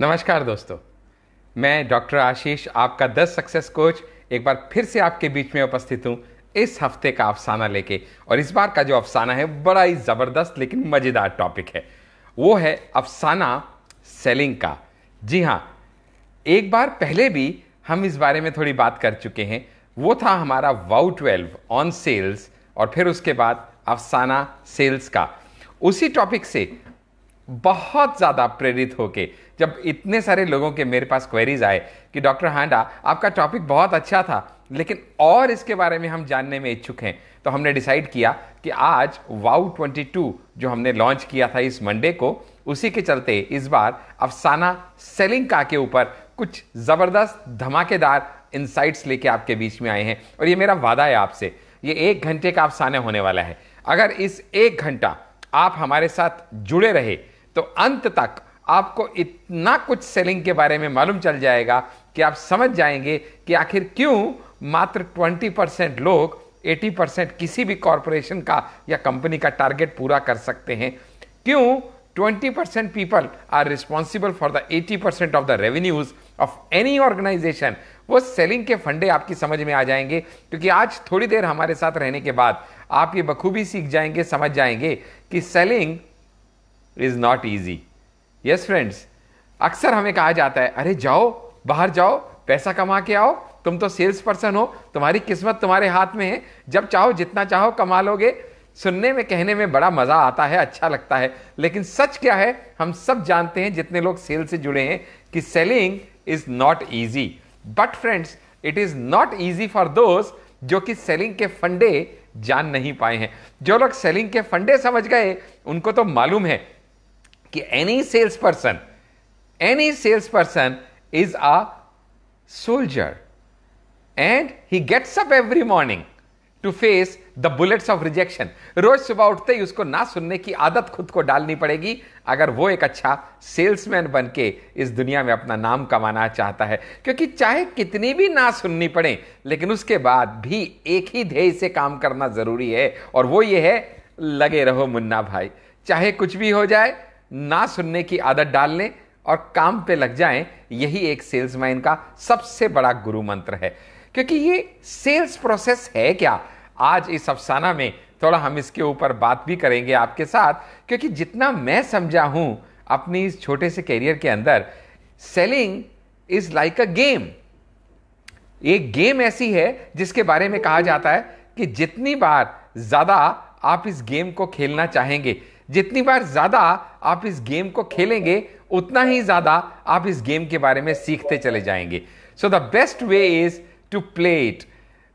नमस्कार दोस्तों, मैं डॉक्टर आशीष, आपका 10 सक्सेस कोच, एक बार फिर से आपके बीच में उपस्थित हूँ इस हफ्ते का अफसाना लेके। और इस बार का जो अफसाना है बड़ा ही ज़बरदस्त लेकिन मज़ेदार टॉपिक है। वो है अफसाना सेलिंग का। जी हाँ, एक बार पहले भी हम इस बारे में थोड़ी बात कर चुके हैं। वो था हमारा वाउ 12 ऑन सेल्स, और फिर उसके बाद अफसाना सेल्स का। उसी टॉपिक से बहुत ज़्यादा प्रेरित होके जब इतने सारे लोगों के मेरे पास क्वेरीज आए कि डॉक्टर हांडा, आपका टॉपिक बहुत अच्छा था लेकिन और इसके बारे में हम जानने में इच्छुक हैं, तो हमने डिसाइड किया कि आज वाउ 22 जो हमने लॉन्च किया था इस मंडे को, उसी के चलते इस बार अफसाना सेलिंग का के ऊपर कुछ ज़बरदस्त धमाकेदार इनसाइट्स लेके आपके बीच में आए हैं। और ये मेरा वादा है आपसे, ये 1 घंटे का अफसाना होने वाला है। अगर इस 1 घंटा आप हमारे साथ जुड़े रहे तो अंत तक आपको इतना कुछ सेलिंग के बारे में मालूम चल जाएगा कि आप समझ जाएंगे कि आखिर क्यों मात्र 20% लोग 80% किसी भी कॉरपोरेशन का या कंपनी का टारगेट पूरा कर सकते हैं, क्यों 20% people are responsible for the 80% of the revenues of any organisation. वो सेलिंग के फंडे आपकी समझ में आ जाएंगे, क्योंकि आज थोड़ी देर हमारे साथ रहने के बाद आप ये बखूबी सीख जाएंगे, समझ जाएंगे कि selling is not easy. Yes friends, अक्सर हमें कहा जाता है, अरे जाओ बाहर जाओ, पैसा कमा के आओ, तुम तो सेल्स पर्सन हो, तुम्हारी किस्मत तुम्हारे हाथ में है, जब चाहो जितना चाहो कमा लोगे। सुनने में कहने में बड़ा मजा आता है, अच्छा लगता है, लेकिन सच क्या है हम सब जानते हैं जितने लोग सेल से जुड़े हैं कि selling is not easy. But friends, it is not easy for those जो कि सेलिंग के फंडे जान नहीं पाए हैं। जो लोग सेलिंग के फंडे समझ गए उनको तो मालूम है कि any sales person is a soldier and he gets up every morning to face the bullets of rejection. रोज सुबह उठते ही उसको ना सुनने की आदत खुद को डालनी पड़ेगी अगर वो एक अच्छा सेल्समैन बन के इस दुनिया में अपना नाम कमाना चाहता है। क्योंकि चाहे कितनी भी ना सुननी पड़े, लेकिन उसके बाद भी एक ही ध्येय से काम करना जरूरी है, और वो ये है, लगे रहो मुन्ना भाई। चाहे कुछ भी हो जाए, ना सुनने की आदत डाल लें और काम पे लग जाएं। यही एक सेल्समैन का सबसे बड़ा गुरु मंत्र है। क्योंकि ये सेल्स प्रोसेस है क्या, आज इस अफसाना में थोड़ा हम इसके ऊपर बात भी करेंगे आपके साथ। क्योंकि जितना मैं समझा हूं अपनी इस छोटे से कैरियर के अंदर, selling is like a game. एक गेम ऐसी है जिसके बारे में कहा जाता है कि जितनी बार ज्यादा आप इस गेम को खेलना चाहेंगे, जितनी बार ज्यादा आप इस गेम को खेलेंगे, उतना ही ज्यादा आप इस गेम के बारे में सीखते चले जाएंगे। So the best way is to play it.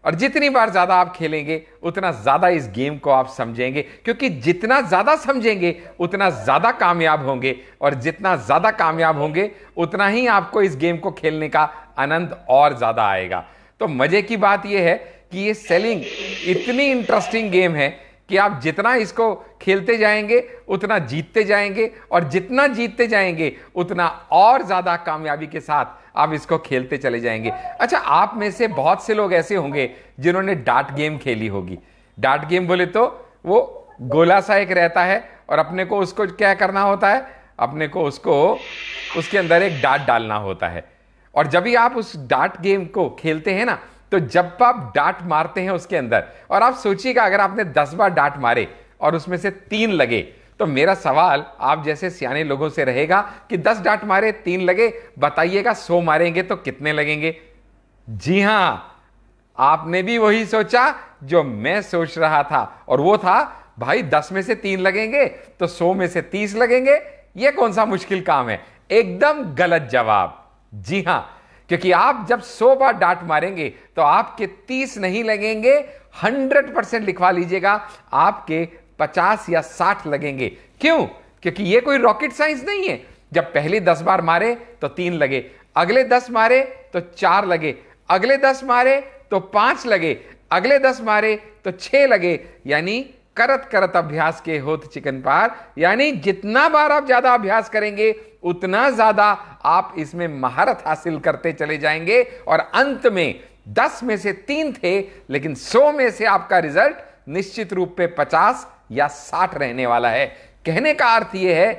और जितनी बार ज्यादा आप खेलेंगे उतना ज्यादा इस गेम को आप समझेंगे, क्योंकि जितना ज्यादा समझेंगे उतना ज्यादा कामयाब होंगे, और जितना ज्यादा कामयाब होंगे उतना ही आपको इस गेम को खेलने का आनंद और ज्यादा आएगा। तो मजे की बात यह है कि ये सेलिंग इतनी इंटरेस्टिंग गेम है कि आप जितना इसको खेलते जाएंगे उतना जीतते जाएंगे, और जितना जीतते जाएंगे उतना और ज्यादा कामयाबी के साथ आप इसको खेलते चले जाएंगे। अच्छा, आप में से बहुत से लोग ऐसे होंगे जिन्होंने डार्ट गेम खेली होगी। डार्ट गेम बोले तो वो गोला सा एक रहता है, और अपने को उसको क्या करना होता है, अपने को उसको उसके अंदर एक डार्ट डालना होता है। और जब भी आप उस डार्ट गेम को खेलते हैं ना, तो जब आप डार्ट मारते हैं उसके अंदर, और आप सोचिएगा अगर आपने 10 बार डार्ट मारे और उसमें से 3 लगे, तो मेरा सवाल आप जैसे सियाने लोगों से रहेगा कि 10 डार्ट मारे 3 लगे, बताइएगा 100 मारेंगे तो कितने लगेंगे। जी हां, आपने भी वही सोचा जो मैं सोच रहा था, और वो था भाई 10 में से 3 लगेंगे तो 100 में से 30 लगेंगे। ये कौन सा मुश्किल काम है? एकदम गलत जवाब। जी हां, क्योंकि आप जब 100 बार डांट मारेंगे तो आपके 30 नहीं लगेंगे, 100% लिखवा लीजिएगा, आपके 50 या 60 लगेंगे। क्यों? क्योंकि ये कोई रॉकेट साइंस नहीं है। जब पहले 10 बार मारे तो 3 लगे, अगले 10 मारे तो 4 लगे, अगले 10 मारे तो 5 लगे, अगले 10 मारे तो 6 लगे। यानी करत करत अभ्यास के होत चिकन पार, यानी जितना बार आप ज्यादा अभ्यास करेंगे उतना ज्यादा आप इसमें महारत हासिल करते चले जाएंगे, और अंत में 10 में से 3 थे, लेकिन 100 में से आपका रिजल्ट निश्चित रूप पे 50 या 60 रहने वाला है। कहने का अर्थ यह है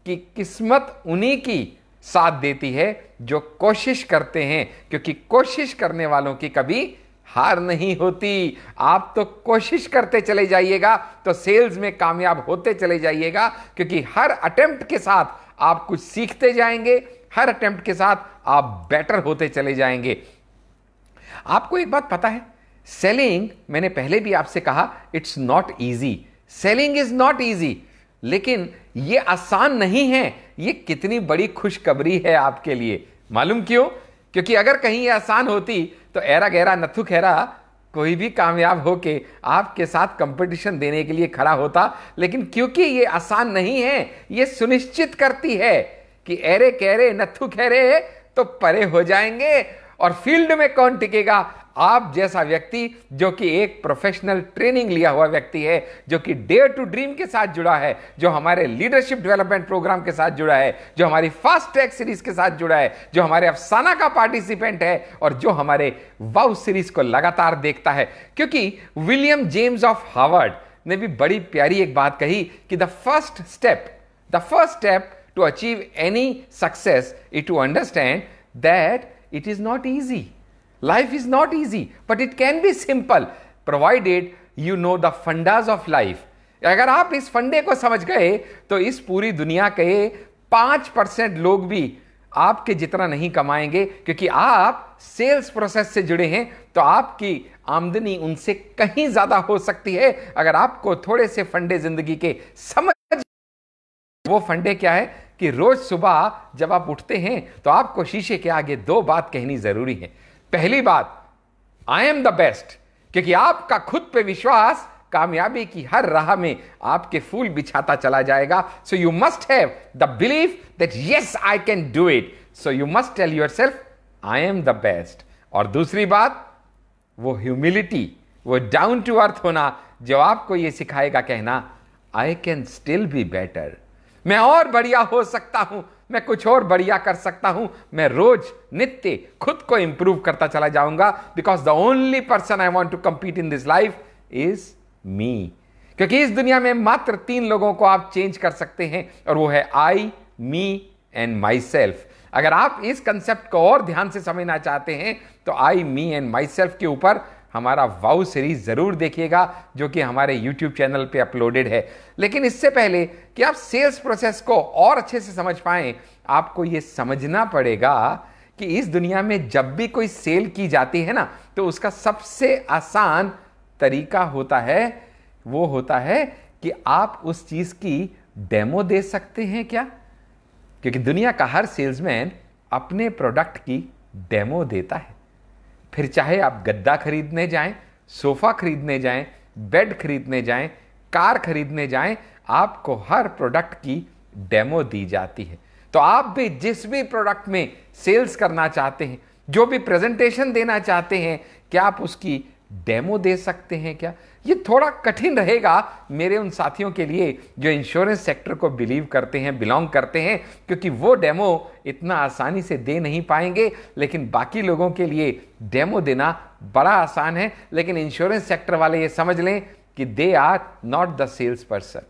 कि किस्मत उन्हीं की साथ देती है जो कोशिश करते हैं, क्योंकि कोशिश करने वालों की कभी हार नहीं होती। आप तो कोशिश करते चले जाइएगा तो सेल्स में कामयाब होते चले जाइएगा, क्योंकि हर अटेम्प्ट के साथ आप कुछ सीखते जाएंगे, हर अटेम्प्ट के साथ आप बेटर होते चले जाएंगे। आपको एक बात पता है, सेलिंग, मैंने पहले भी आपसे कहा, it's not easy, selling is not easy, लेकिन यह आसान नहीं है। यह कितनी बड़ी खुशखबरी है आपके लिए, मालूम क्यों? क्योंकि अगर कहीं यह आसान होती तो एरा गैरा नथु खैरा कोई भी कामयाब होके आपके साथ कंपटीशन देने के लिए खड़ा होता। लेकिन क्योंकि यह आसान नहीं है, यह सुनिश्चित करती है कि एरे कैरे नथु खैरे तो परे हो जाएंगे। और फील्ड में कौन टिकेगा? आप जैसा व्यक्ति जो कि एक प्रोफेशनल ट्रेनिंग लिया हुआ व्यक्ति है, जो कि डेयर टू ड्रीम के साथ जुड़ा है, जो हमारे लीडरशिप डेवलपमेंट प्रोग्राम के साथ जुड़ा है, जो हमारी फास्ट ट्रैक सीरीज के साथ जुड़ा है, जो हमारे अफसाना का पार्टिसिपेंट है और जो हमारे वाउ सीरीज को लगातार देखता है। क्योंकि विलियम जेम्स ऑफ हार्वर्ड ने भी बड़ी प्यारी एक बात कही कि the first step to achieve any success is to understand that it is not easy. Life is not easy, but it can be simple provided you know the fundas of life. अगर आप इस फंडे को समझ गए तो इस पूरी दुनिया के 5% लोग भी आपके जितना नहीं कमाएंगे, क्योंकि आप सेल्स प्रोसेस से जुड़े हैं तो आपकी आमदनी उनसे कहीं ज्यादा हो सकती है अगर आपको थोड़े से फंडे जिंदगी के समझ। वो फंडे क्या है कि रोज सुबह जब आप उठते हैं तो आपको शीशे के आगे 2 बात कहनी जरूरी है। पहली बात, आई एम द बेस्ट, क्योंकि आपका खुद पे विश्वास कामयाबी की हर राह में आपके फूल बिछाता चला जाएगा। So you must have the belief that yes I can do it, so you must tell yourself I am the best. और दूसरी बात, वो ह्यूमिलिटी, वो डाउन टू अर्थ होना, जो आपको ये सिखाएगा कहना I can still be better, मैं और बढ़िया हो सकता हूं, मैं कुछ और बढ़िया कर सकता हूं, मैं रोज नित्य खुद को इंप्रूव करता चला जाऊंगा, because the only person I want to compete in this life is me. क्योंकि इस दुनिया में मात्र 3 लोगों को आप चेंज कर सकते हैं, और वो है आई, मी एंड माई सेल्फ। अगर आप इस कंसेप्ट को और ध्यान से समझना चाहते हैं तो आई, मी एंड माई सेल्फ के ऊपर हमारा वाउ सीरीज जरूर देखिएगा, जो कि हमारे यूट्यूब चैनल पे अपलोडेड है। लेकिन इससे पहले कि आप सेल्स प्रोसेस को और अच्छे से समझ पाएं, आपको यह समझना पड़ेगा कि इस दुनिया में जब भी कोई सेल की जाती है ना, तो उसका सबसे आसान तरीका होता है, वो होता है कि आप उस चीज की डेमो दे सकते हैं क्या? क्योंकि दुनिया का हर सेल्समैन अपने प्रोडक्ट की डेमो देता है। फिर चाहे आप गद्दा खरीदने जाएं, सोफा खरीदने जाएं, बेड खरीदने जाएं, कार खरीदने जाएं, आपको हर प्रोडक्ट की डेमो दी जाती है। तो आप भी जिस भी प्रोडक्ट में सेल्स करना चाहते हैं, जो भी प्रेजेंटेशन देना चाहते हैं, क्या आप उसकी डेमो दे सकते हैं क्या? ये थोड़ा कठिन रहेगा मेरे उन साथियों के लिए जो इंश्योरेंस सेक्टर को बिलीव करते हैं, बिलोंग करते हैं, क्योंकि वो डेमो इतना आसानी से दे नहीं पाएंगे। लेकिन बाकी लोगों के लिए डेमो देना बड़ा आसान है। लेकिन इंश्योरेंस सेक्टर वाले ये समझ लें कि they are not the sales person,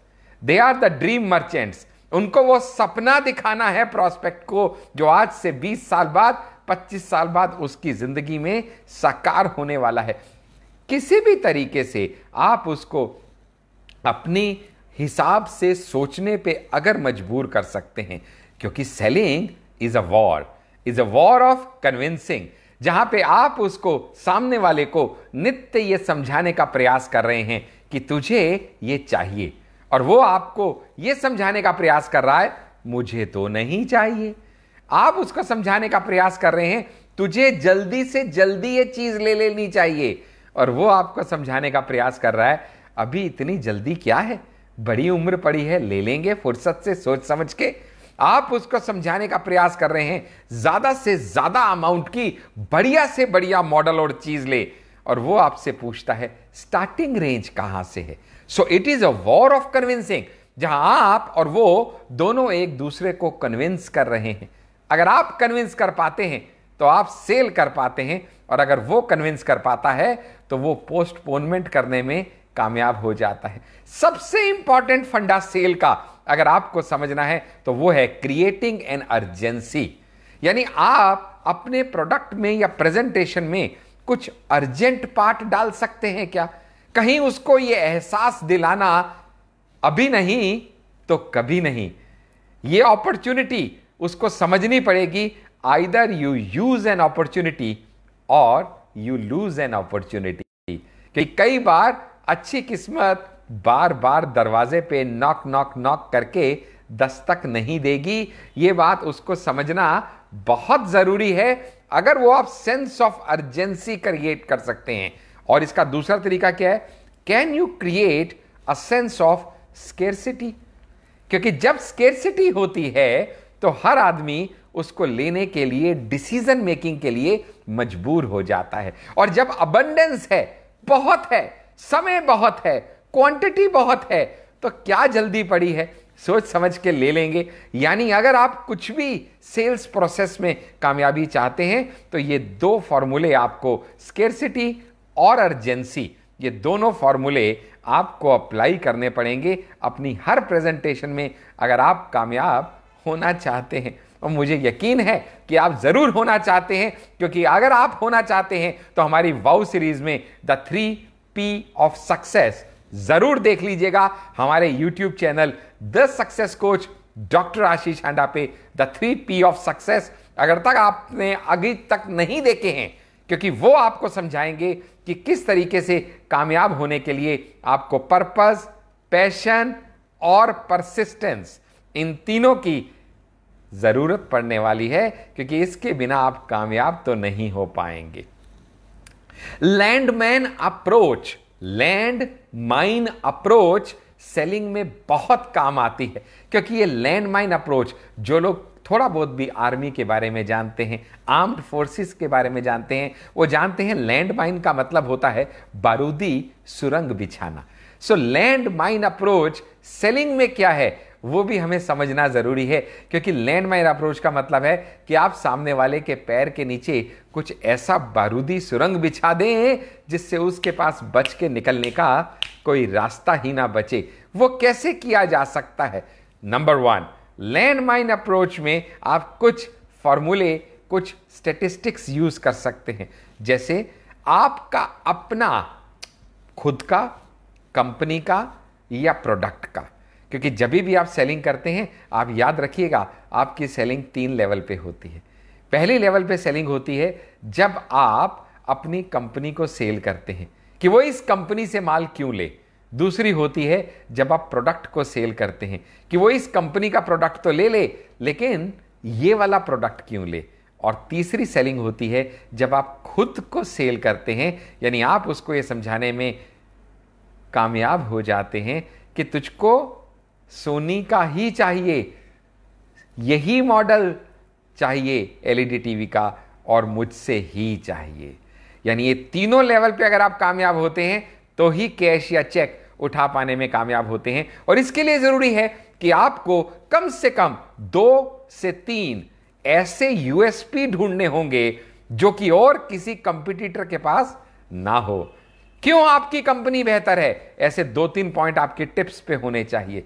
they are the dream merchants. उनको वो सपना दिखाना है प्रॉस्पेक्ट को, जो आज से 20 साल बाद, 25 साल बाद उसकी जिंदगी में साकार होने वाला है। किसी भी तरीके से आप उसको अपनी हिसाब से सोचने पे अगर मजबूर कर सकते हैं, क्योंकि selling is a war of convincing, जहां पे आप उसको, सामने वाले को नित्य ये समझाने का प्रयास कर रहे हैं कि तुझे ये चाहिए, और वो आपको ये समझाने का प्रयास कर रहा है मुझे तो नहीं चाहिए। आप उसको समझाने का प्रयास कर रहे हैं तुझे जल्दी से जल्दी ये चीज ले लेनी चाहिए, और वो आपको समझाने का प्रयास कर रहा है अभी इतनी जल्दी क्या है, बड़ी उम्र पड़ी है, ले लेंगे फुर्सत से सोच समझ के। आप उसको समझाने का प्रयास कर रहे हैं ज्यादा से ज्यादा अमाउंट की बढ़िया से बढ़िया मॉडल और चीज ले, और वो आपसे पूछता है स्टार्टिंग रेंज कहां से है। So it is a war of convincing, जहां आप और वो दोनों एक दूसरे को कन्विंस कर रहे हैं। अगर आप कन्विंस कर पाते हैं तो आप सेल कर पाते हैं, और अगर वो कन्विंस कर पाता है तो वो पोस्टपोनमेंट करने में कामयाब हो जाता है। सबसे इंपॉर्टेंट फंडा सेल का अगर आपको समझना है तो वो है क्रिएटिंग एन अर्जेंसी। यानी आप अपने प्रोडक्ट में या प्रेजेंटेशन में कुछ अर्जेंट पार्ट डाल सकते हैं क्या? कहीं उसको ये एहसास दिलाना अभी नहीं तो कभी नहीं, ये अपॉर्चुनिटी उसको समझनी पड़ेगी। Either you use an opportunity और यू लूज एन अपॉर्चुनिटी। कि कई बार अच्छी किस्मत बार बार दरवाजे पे नॉक नॉक नॉक करके दस्तक नहीं देगी। ये बात उसको समझना बहुत जरूरी है अगर वो आप सेंस ऑफ अर्जेंसी क्रिएट कर सकते हैं। और इसका दूसरा तरीका क्या है? Can you create a sense of scarcity? क्योंकि जब स्केर्सिटी होती है तो हर आदमी उसको लेने के लिए, डिसीजन मेकिंग के लिए मजबूर हो जाता है। और जब अबंडेंस है, बहुत है, समय बहुत है, क्वांटिटी बहुत है, तो क्या जल्दी पड़ी है, सोच समझ के ले लेंगे। यानी अगर आप कुछ भी सेल्स प्रोसेस में कामयाबी चाहते हैं तो ये दो फॉर्मूले आपको, स्केर्सिटी और अर्जेंसी, ये दोनों फॉर्मूले आपको अप्लाई करने पड़ेंगे अपनी हर प्रेजेंटेशन में अगर आप कामयाब होना चाहते हैं। और मुझे यकीन है कि आप जरूर होना चाहते हैं, क्योंकि अगर आप होना चाहते हैं तो हमारी वाउ सीरीज में द 3P ऑफ सक्सेस जरूर देख लीजिएगा। हमारे YouTube channel the success coach doctor Ashish Handa पे द 3P ऑफ सक्सेस अगर तक आपने अभी तक नहीं देखे हैं, क्योंकि वो आपको समझाएंगे कि किस तरीके से कामयाब होने के लिए आपको पर्पस, पैशन और परसिस्टेंस, इन तीनों की जरूरत पड़ने वाली है, क्योंकि इसके बिना आप कामयाब तो नहीं हो पाएंगे। LAN MAN approach, land mine approach selling में बहुत काम आती है, क्योंकि ये लैंड माइन अप्रोच, जो लोग थोड़ा बहुत भी आर्मी के बारे में जानते हैं, आर्म्ड फोर्सेस के बारे में जानते हैं, वो जानते हैं लैंड माइन का मतलब होता है बारूदी सुरंग बिछाना। So land mine approach selling में क्या है वो भी हमें समझना जरूरी है, क्योंकि लैंड माइन अप्रोच का मतलब है कि आप सामने वाले के पैर के नीचे कुछ ऐसा बारूदी सुरंग बिछा दें जिससे उसके पास बच के निकलने का कोई रास्ता ही ना बचे। वो कैसे किया जा सकता है? नंबर 1, लैंड माइन अप्रोच में आप कुछ फॉर्मूले, कुछ स्टैटिस्टिक्स यूज कर सकते हैं। जैसे आपका अपना खुद का, कंपनी का या प्रोडक्ट का, क्योंकि जब भी आप सेलिंग करते हैं आप याद रखिएगा आपकी सेलिंग 3 लेवल पे होती है। पहली लेवल पे सेलिंग होती है जब आप अपनी कंपनी को सेल करते हैं कि वो इस कंपनी से माल क्यों ले। दूसरी होती है जब आप प्रोडक्ट को सेल करते हैं कि वो इस कंपनी का प्रोडक्ट तो ले ले लेकिन ये वाला प्रोडक्ट क्यों ले। और तीसरी सेलिंग होती है जब आप खुद को सेल करते हैं, यानी आप उसको ये समझाने में कामयाब हो जाते हैं कि तुझको सोनी का ही चाहिए, यही मॉडल चाहिए एलईडी टीवी का और मुझसे ही चाहिए। यानी ये तीनों लेवल पे अगर आप कामयाब होते हैं तो ही कैश या चेक उठा पाने में कामयाब होते हैं। और इसके लिए जरूरी है कि आपको कम से कम 2 से 3 ऐसे यूएसपी ढूंढने होंगे जो कि और किसी कंपटीटर के पास ना हो। क्यों आपकी कंपनी बेहतर है, ऐसे 2-3 पॉइंट आपके टिप्स पे होने चाहिए।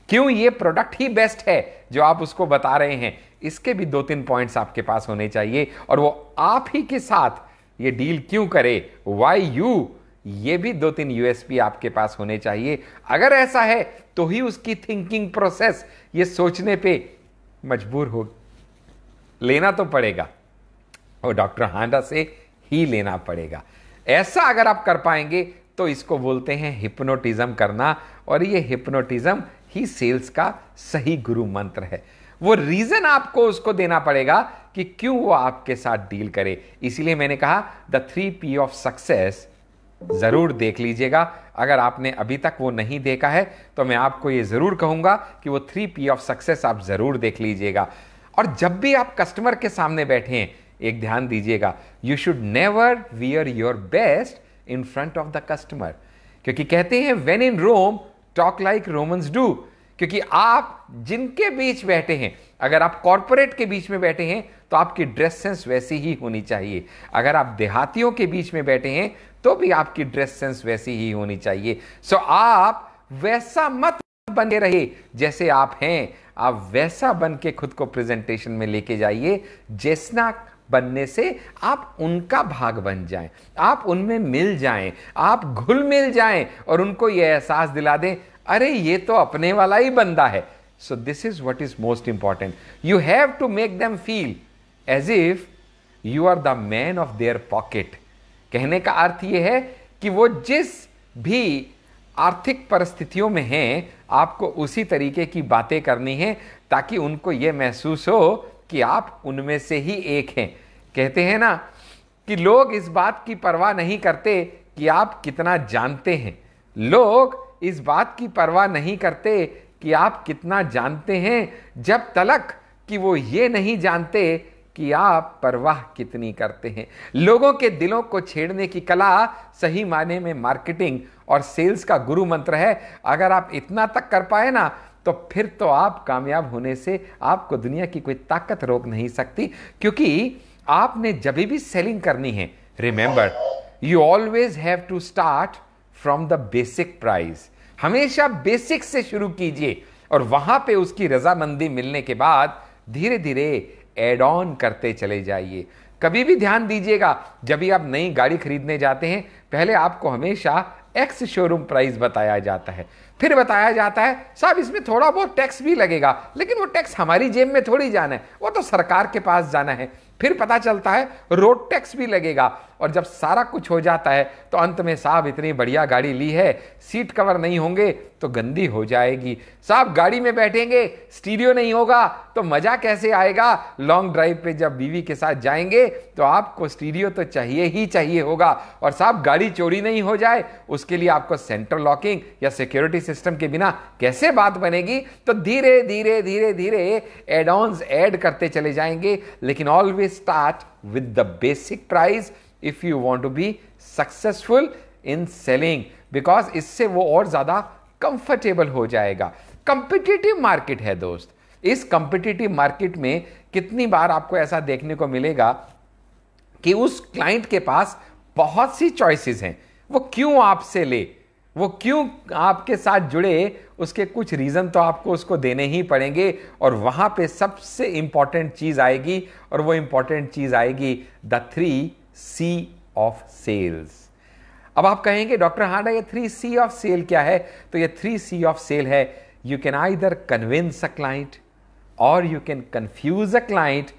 क्यों ये प्रोडक्ट ही बेस्ट है जो आप उसको बता रहे हैं, इसके भी 2-3 पॉइंट्स आपके पास होने चाहिए। और वो आप ही के साथ ये डील क्यों करे, वाई यू, ये भी 2-3 यूएसपी आपके पास होने चाहिए। अगर ऐसा है तो ही उसकी थिंकिंग प्रोसेस, ये सोचने पे मजबूर हो, लेना तो पड़ेगा और डॉक्टर हांडा से ही लेना पड़ेगा। ऐसा अगर आप कर पाएंगे तो इसको बोलते हैं हिप्नोटिज्म करना, और ये हिप्नोटिज्म ही सेल्स का सही गुरु मंत्र है। वो रीजन आपको उसको देना पड़ेगा कि क्यों वो आपके साथ डील करे। इसीलिए मैंने कहा द 3P ऑफ सक्सेस जरूर देख लीजिएगा। अगर आपने अभी तक वो नहीं देखा है तो मैं आपको ये जरूर कहूंगा कि वो 3P ऑफ सक्सेस आप जरूर देख लीजिएगा। और जब भी आप कस्टमर के सामने बैठे हैं, एक ध्यान दीजिएगा, you should never wear your best in front of the customer, क्योंकि कहते हैं when in Rome talk like Romans do. क्योंकि आप जिनके बीच बैठे हैं, अगर आप कॉर्पोरेट के बीच में बैठे हैं तो आपकी ड्रेस सेंस वैसी ही होनी चाहिए। अगर आप देहातियों के बीच में बैठे हैं तो भी आपकी ड्रेस सेंस वैसी ही होनी चाहिए। सो आप वैसा मत बन के रहिए, जैसे आप हैं आप वैसा बन के खुद को प्रेजेंटेशन में लेके जाइए। जैसा बनने से आप उनका भाग बन जाएं, आप उनमें मिल जाएं, आप घुल मिल जाएं और उनको यह एहसास दिला दें, अरे ये तो अपने वाला ही बंदा है। So this is what is most important. You have to make them feel as if you are the man of their pocket. कहने का अर्थ यह है कि वो जिस भी आर्थिक परिस्थितियों में हैं, आपको उसी तरीके की बातें करनी है ताकि उनको यह महसूस हो कि आप उनमें से ही एक हैं। कहते हैं ना कि लोग इस बात की परवाह नहीं करते कि आप कितना जानते हैं, लोग इस बात की परवाह नहीं करते कि आप कितना जानते हैं, जब तलक कि वो ये नहीं जानते कि आप परवाह कितनी करते हैं। लोगों के दिलों को छेड़ने की कला सही मायने में मार्केटिंग और सेल्स का गुरु मंत्र है। अगर आप इतना तक कर पाए ना, तो फिर तो आप कामयाब होने से आपको दुनिया की कोई ताकत रोक नहीं सकती। क्योंकि आपने जब भी सेलिंग करनी है, remember you always have to start from the basic price. हमेशा बेसिक से शुरू कीजिए और वहां पे उसकी रजामंदी मिलने के बाद धीरे धीरे एड ऑन करते चले जाइए। कभी भी ध्यान दीजिएगा, जब भी आप नई गाड़ी खरीदने जाते हैं, पहले आपको हमेशा एक्स शोरूम प्राइस बताया जाता है, फिर बताया जाता है साहब इसमें थोड़ा बहुत टैक्स भी लगेगा, लेकिन वो टैक्स हमारी जेब में थोड़ी जाना है, वो तो सरकार के पास जाना है। फिर पता चलता है रोड टैक्स भी लगेगा, और जब सारा कुछ हो जाता है तो अंत में साहब इतनी बढ़िया गाड़ी ली है, सीट कवर नहीं होंगे तो गंदी हो जाएगी, साहब गाड़ी में बैठेंगे स्टीरियो नहीं होगा तो मजा कैसे आएगा, लॉन्ग ड्राइव पे जब बीवी के साथ जाएंगे तो आपको स्टीरियो तो चाहिए ही चाहिए होगा, और साहब गाड़ी चोरी नहीं हो जाए उसके लिए आपको सेंट्रल लॉकिंग या सिक्योरिटी सिस्टम के बिना कैसे बात बनेगी। तो धीरे धीरे धीरे धीरे एड ऑन्स ऐड करते चले जाएंगे, लेकिन always start with the basic price if you want to be successful in selling, because इससे वो और ज्यादा कंफर्टेबल हो जाएगा। कंपिटिटिव मार्केट है दोस्त, इस कंपिटिटिव मार्केट में कितनी बार आपको ऐसा देखने को मिलेगा कि उस क्लाइंट के पास बहुत सी चॉइसेस हैं, वो क्यों आपसे ले, वो क्यों आपके साथ जुड़े, उसके कुछ रीजन तो आपको उसको देने ही पड़ेंगे। और वहां पे सबसे इंपॉर्टेंट चीज आएगी, और वो इंपॉर्टेंट चीज आएगी द 3C ऑफ सेल्स। अब आप कहेंगे डॉक्टर हांडा ये 3C ऑफ सेल क्या है? तो ये 3C ऑफ सेल है, you can either convince a client, और you can confuse a client,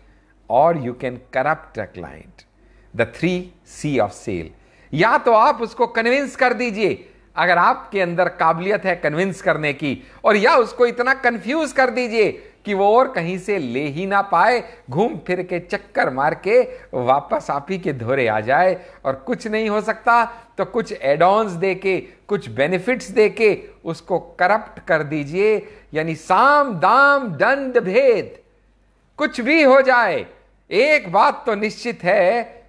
और you can corrupt a client. The 3C of sale, या तो आप उसको कन्विंस कर दीजिए अगर आपके अंदर काबिलियत है कन्विंस करने की, और या उसको इतना कंफ्यूज कर दीजिए कि वो और कहीं से ले ही ना पाए, घूम फिर के चक्कर मार के वापस आप ही के धोरे आ जाए। और कुछ नहीं हो सकता तो कुछ एड ऑन्स दे के, कुछ बेनिफिट्स दे के उसको करप्ट कर दीजिए। यानी साम दाम दंड भेद कुछ भी हो जाए, एक बात तो निश्चित है,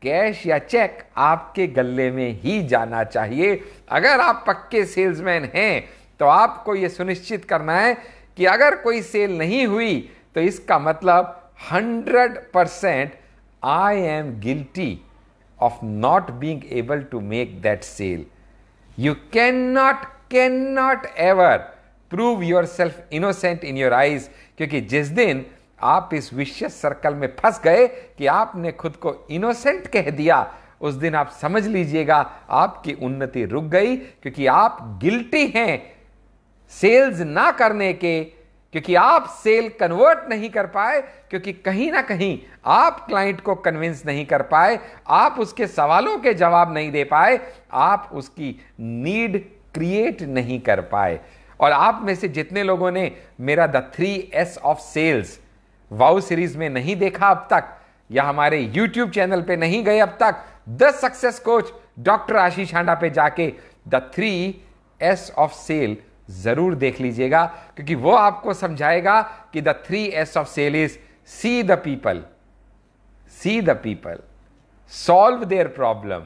कैश या चेक आपके गले में ही जाना चाहिए। अगर आप पक्के सेल्समैन हैं तो आपको यह सुनिश्चित करना है कि अगर कोई सेल नहीं हुई तो इसका मतलब 100% I am guilty of not being able to make that sale. You can not ever prove yourself innocent in your eyes, क्योंकि जिस दिन आप इस विशियस सर्कल में फंस गए कि आपने खुद को इनोसेंट कह दिया, उस दिन आप समझ लीजिएगा आपकी उन्नति रुक गई, क्योंकि आप गिल्टी हैं सेल्स ना करने के, क्योंकि आप सेल कन्वर्ट नहीं कर पाए, क्योंकि कहीं ना कहीं आप क्लाइंट को कन्विंस नहीं कर पाए, आप उसके सवालों के जवाब नहीं दे पाए, आप उसकी नीड क्रिएट नहीं कर पाए। और आप में से जितने लोगों ने मेरा the 3S of sales wow series में नहीं देखा अब तक, या हमारे यूट्यूब चैनल पे नहीं गए अब तक, the success coach doctor Ashish Handa पे जाके द 3S ऑफ सेल जरूर देख लीजिएगा, क्योंकि वो आपको समझाएगा कि the 3S of sale is see the people, solve their problem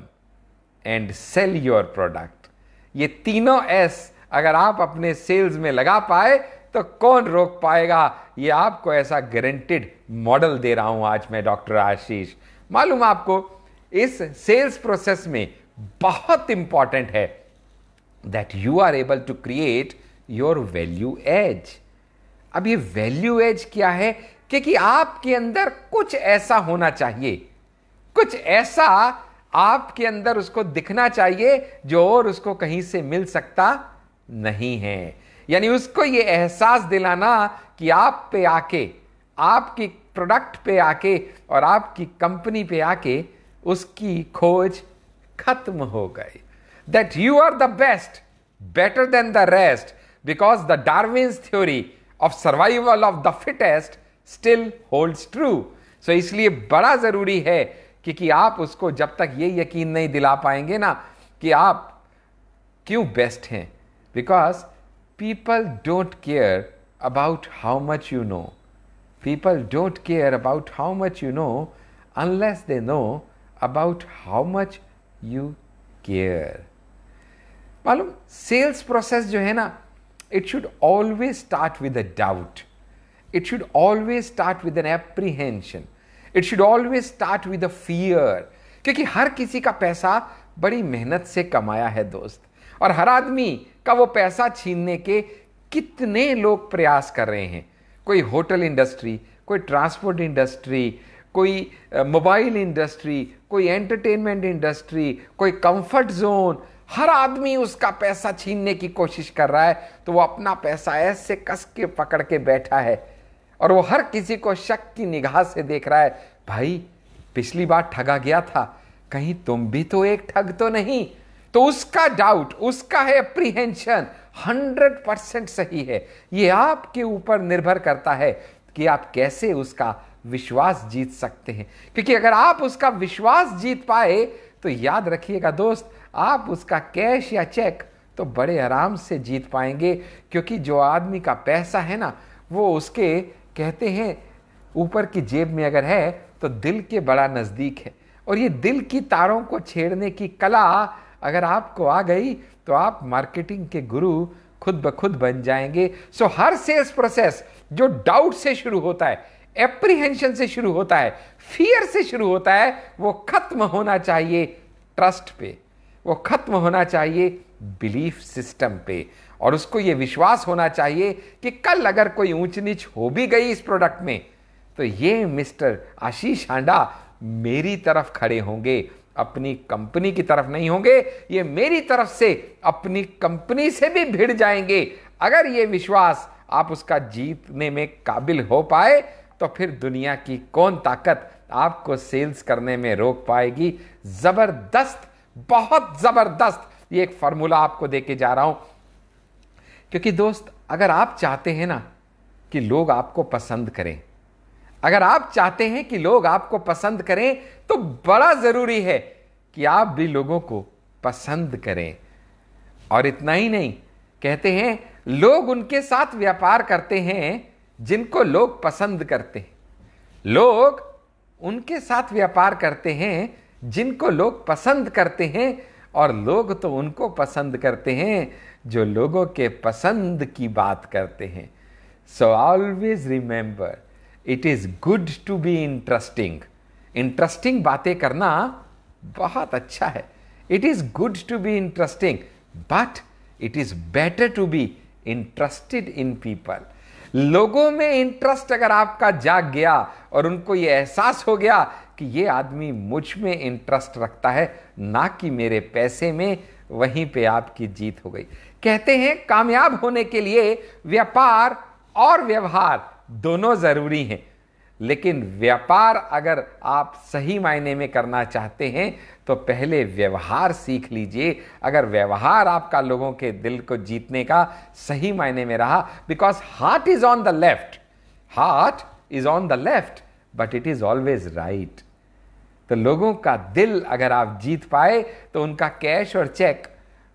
and sell your product. ये तीनों एस अगर आप अपने सेल्स में लगा पाए तो कौन रोक पाएगा। ये आपको ऐसा गारंटेड मॉडल दे रहा हूं आज मैं डॉक्टर आशीष। मालूम आपको इस सेल्स प्रोसेस में बहुत इंपॉर्टेंट है that you are able to create your value edge. अब ये वैल्यू एज क्या है? क्योंकि आपके अंदर कुछ ऐसा होना चाहिए, कुछ ऐसा आपके अंदर उसको दिखना चाहिए जो और उसको कहीं से मिल सकता नहीं है। यानी उसको ये एहसास दिलाना कि आप पे आके, आपकी प्रोडक्ट पे आके और आपकी कंपनी पे आके उसकी खोज खत्म हो गई। That you are the best, better than the rest, because the Darwin's theory of survival of the fittest still holds true. So इसलिए बड़ा जरूरी है कि आप उसको जब तक ये यकीन नहीं दिला पाएंगे ना कि आप क्यों बेस्ट हैं, because people don't care about how much you know, people don't care about how much you know unless they know about how much you care. मालूम, सेल्स प्रोसेस जो है ना, it should always start with a doubt, it should always start with an apprehension, it should always start with a fear. क्योंकि हर किसी का पैसा बड़ी मेहनत से कमाया है दोस्त, और हर आदमी का वो पैसा छीनने के कितने लोग प्रयास कर रहे हैं। कोई होटल इंडस्ट्री, कोई ट्रांसपोर्ट इंडस्ट्री, कोई मोबाइल इंडस्ट्री, कोई एंटरटेनमेंट इंडस्ट्री, कोई कंफर्ट जोन, हर आदमी उसका पैसा छीनने की कोशिश कर रहा है। तो वो अपना पैसा ऐसे कस के पकड़ के बैठा है और वो हर किसी को शक की निगाह से देख रहा है, भाई पिछली बार ठगा गया था, कहीं तुम भी तो एक ठग तो नहीं। तो उसका डाउट, उसका है एप्रीहेंशन 100% सही है। ये आपके ऊपर निर्भर करता है कि आप कैसे उसका विश्वास जीत सकते हैं। क्योंकि अगर आप उसका विश्वास जीत पाए तो याद रखिएगा दोस्त, आप उसका कैश या चेक तो बड़े आराम से जीत पाएंगे। क्योंकि जो आदमी का पैसा है ना, वो उसके कहते हैं ऊपर की जेब में अगर है तो दिल के बड़ा नजदीक है। और ये दिल की तारों को छेड़ने की कला अगर आपको आ गई तो आप मार्केटिंग के गुरु खुद ब खुद बन जाएंगे। सो हर सेल्स प्रोसेस जो डाउट से शुरू होता है, एप्रीहेंशन से शुरू होता है, फियर से शुरू होता है, वो खत्म होना चाहिए ट्रस्ट पे, वो खत्म होना चाहिए बिलीफ सिस्टम पे। और उसको ये विश्वास होना चाहिए कि कल अगर कोई ऊंच नीच हो भी गई इस प्रोडक्ट में तो ये मिस्टर आशीष हांडा मेरी तरफ खड़े होंगे, अपनी कंपनी की तरफ नहीं होंगे, ये मेरी तरफ से अपनी कंपनी से भी भिड़ जाएंगे। अगर ये विश्वास आप उसका जीतने में काबिल हो पाए तो फिर दुनिया की कौन ताकत आपको सेल्स करने में रोक पाएगी। जबरदस्त, बहुत जबरदस्त ये एक फॉर्मूला आपको देके जा रहा हूं। क्योंकि दोस्त, अगर आप चाहते हैं ना कि लोग आपको पसंद करें, अगर आप चाहते हैं कि लोग आपको पसंद करें तो बड़ा जरूरी है कि आप भी लोगों को पसंद करें। और इतना ही नहीं, कहते हैं लोग उनके साथ व्यापार करते हैं जिनको लोग पसंद करते हैं, लोग उनके साथ व्यापार करते हैं जिनको लोग पसंद करते हैं, और लोग तो उनको पसंद करते हैं जो लोगों के पसंद की बात करते हैं। So always remember, it is good to be interesting. Interesting बातें करना बहुत अच्छा है, it is good to be interesting, but it is better to be interested in people. लोगों में इंटरेस्ट अगर आपका जाग गया और उनको यह एहसास हो गया कि ये आदमी मुझ में इंटरेस्ट रखता है, ना कि मेरे पैसे में, वहीं पे आपकी जीत हो गई। कहते हैं कामयाब होने के लिए व्यापार और व्यवहार दोनों जरूरी हैं, लेकिन व्यापार अगर आप सही मायने में करना चाहते हैं तो पहले व्यवहार सीख लीजिए। अगर व्यवहार आपका लोगों के दिल को जीतने का सही मायने में रहा, because heart is on the left, heart is on the left but it is always right. तो लोगों का दिल अगर आप जीत पाए तो उनका कैश और चेक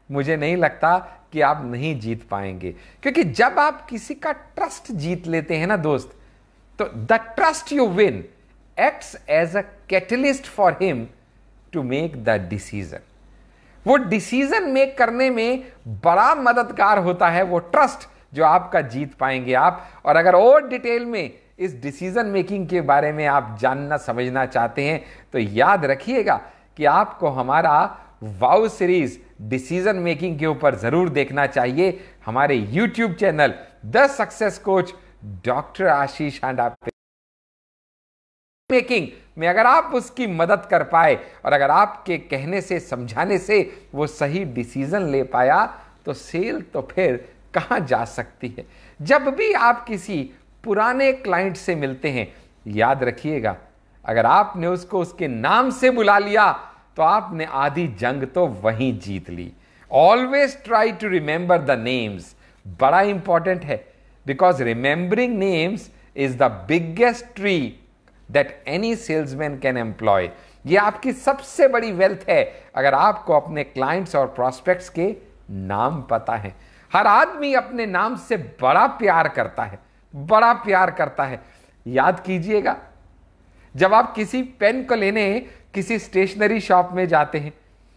मुझे नहीं लगता कि आप नहीं जीत पाएंगे। क्योंकि जब आप किसी का ट्रस्ट जीत लेते हैं ना दोस्त, तो the trust you win acts as a catalyst for him to make the decision. वो डिसीजन मेक करने में बड़ा मददगार होता है वो ट्रस्ट जो आपका जीत पाएंगे आप। और अगर और डिटेल में इस डिसीजन मेकिंग के बारे में आप जानना समझना चाहते हैं तो याद रखिएगा कि आपको हमारा वाउ सीरीज डिसीजन मेकिंग के ऊपर जरूर देखना चाहिए हमारे YouTube channel the success coach doctor Ashish Handa पे मेकिंग में। अगर आप उसकी मदद कर पाए और अगर आपके कहने से समझाने से वो सही डिसीजन ले पाया तो सेल तो फिर कहां जा सकती है। जब भी आप किसी पुराने क्लाइंट से मिलते हैं, याद रखिएगा, अगर आपने उसको उसके नाम से बुला लिया तो आपने आधी जंग तो वहीं जीत ली। Always try to remember the names, बड़ा इंपॉर्टेंट है, because remembering names is the biggest tree that any salesman can employ. ये आपकी सबसे बड़ी वेल्थ है अगर आपको अपने क्लाइंट्स और प्रॉस्पेक्ट्स के नाम पता है। हर आदमी अपने नाम से बड़ा प्यार करता है, बड़ा प्यार करता है। याद कीजिएगा, जब आप किसी पेन को लेने किसी स्टेशनरी शॉप में जाते हैं,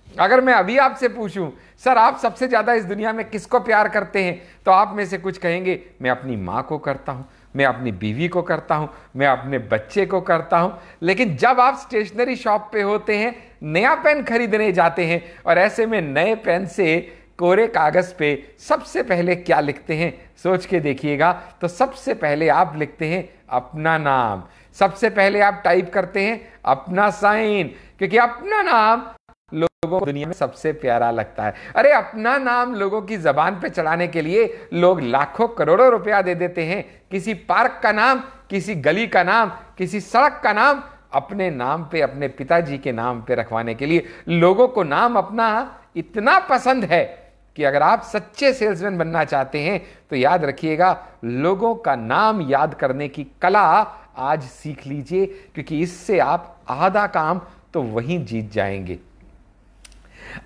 अगर मैं अभी आपसे पूछूं सर आप सबसे ज्यादा इस दुनिया में किसको प्यार करते हैं, तो आप में से कुछ कहेंगे मैं अपनी मां को करता हूं, मैं अपनी बीवी को करता हूं, मैं अपने बच्चे को करता हूं। लेकिन जब आप स्टेशनरी शॉप पे होते हैं, नया पेन खरीदने जाते हैं और ऐसे में नए पेन से कोरे कागज पे सबसे पहले क्या लिखते हैं, सोच के देखिएगा, तो सबसे पहले आप लिखते हैं अपना नाम। सबसे पहले आप टाइप करते हैं अपना साइन, क्योंकि अपना नाम लोगों को दुनिया में सबसे प्यारा लगता है। अरे अपना नाम लोगों की जबान पे चढ़ाने के लिए लोग लाखों करोड़ों रुपया दे देते हैं। किसी पार्क का नाम, किसी गली का नाम, किसी सड़क का नाम अपने नाम पे, अपने पिताजी के नाम पे रखवाने के लिए लोगों को नाम अपना इतना पसंद है कि अगर आप सच्चे सेल्समैन बनना चाहते हैं तो याद रखिएगा, लोगों का नाम याद करने की कला आज सीख लीजिए, क्योंकि इससे आप आधा काम तो वहीं जीत जाएंगे।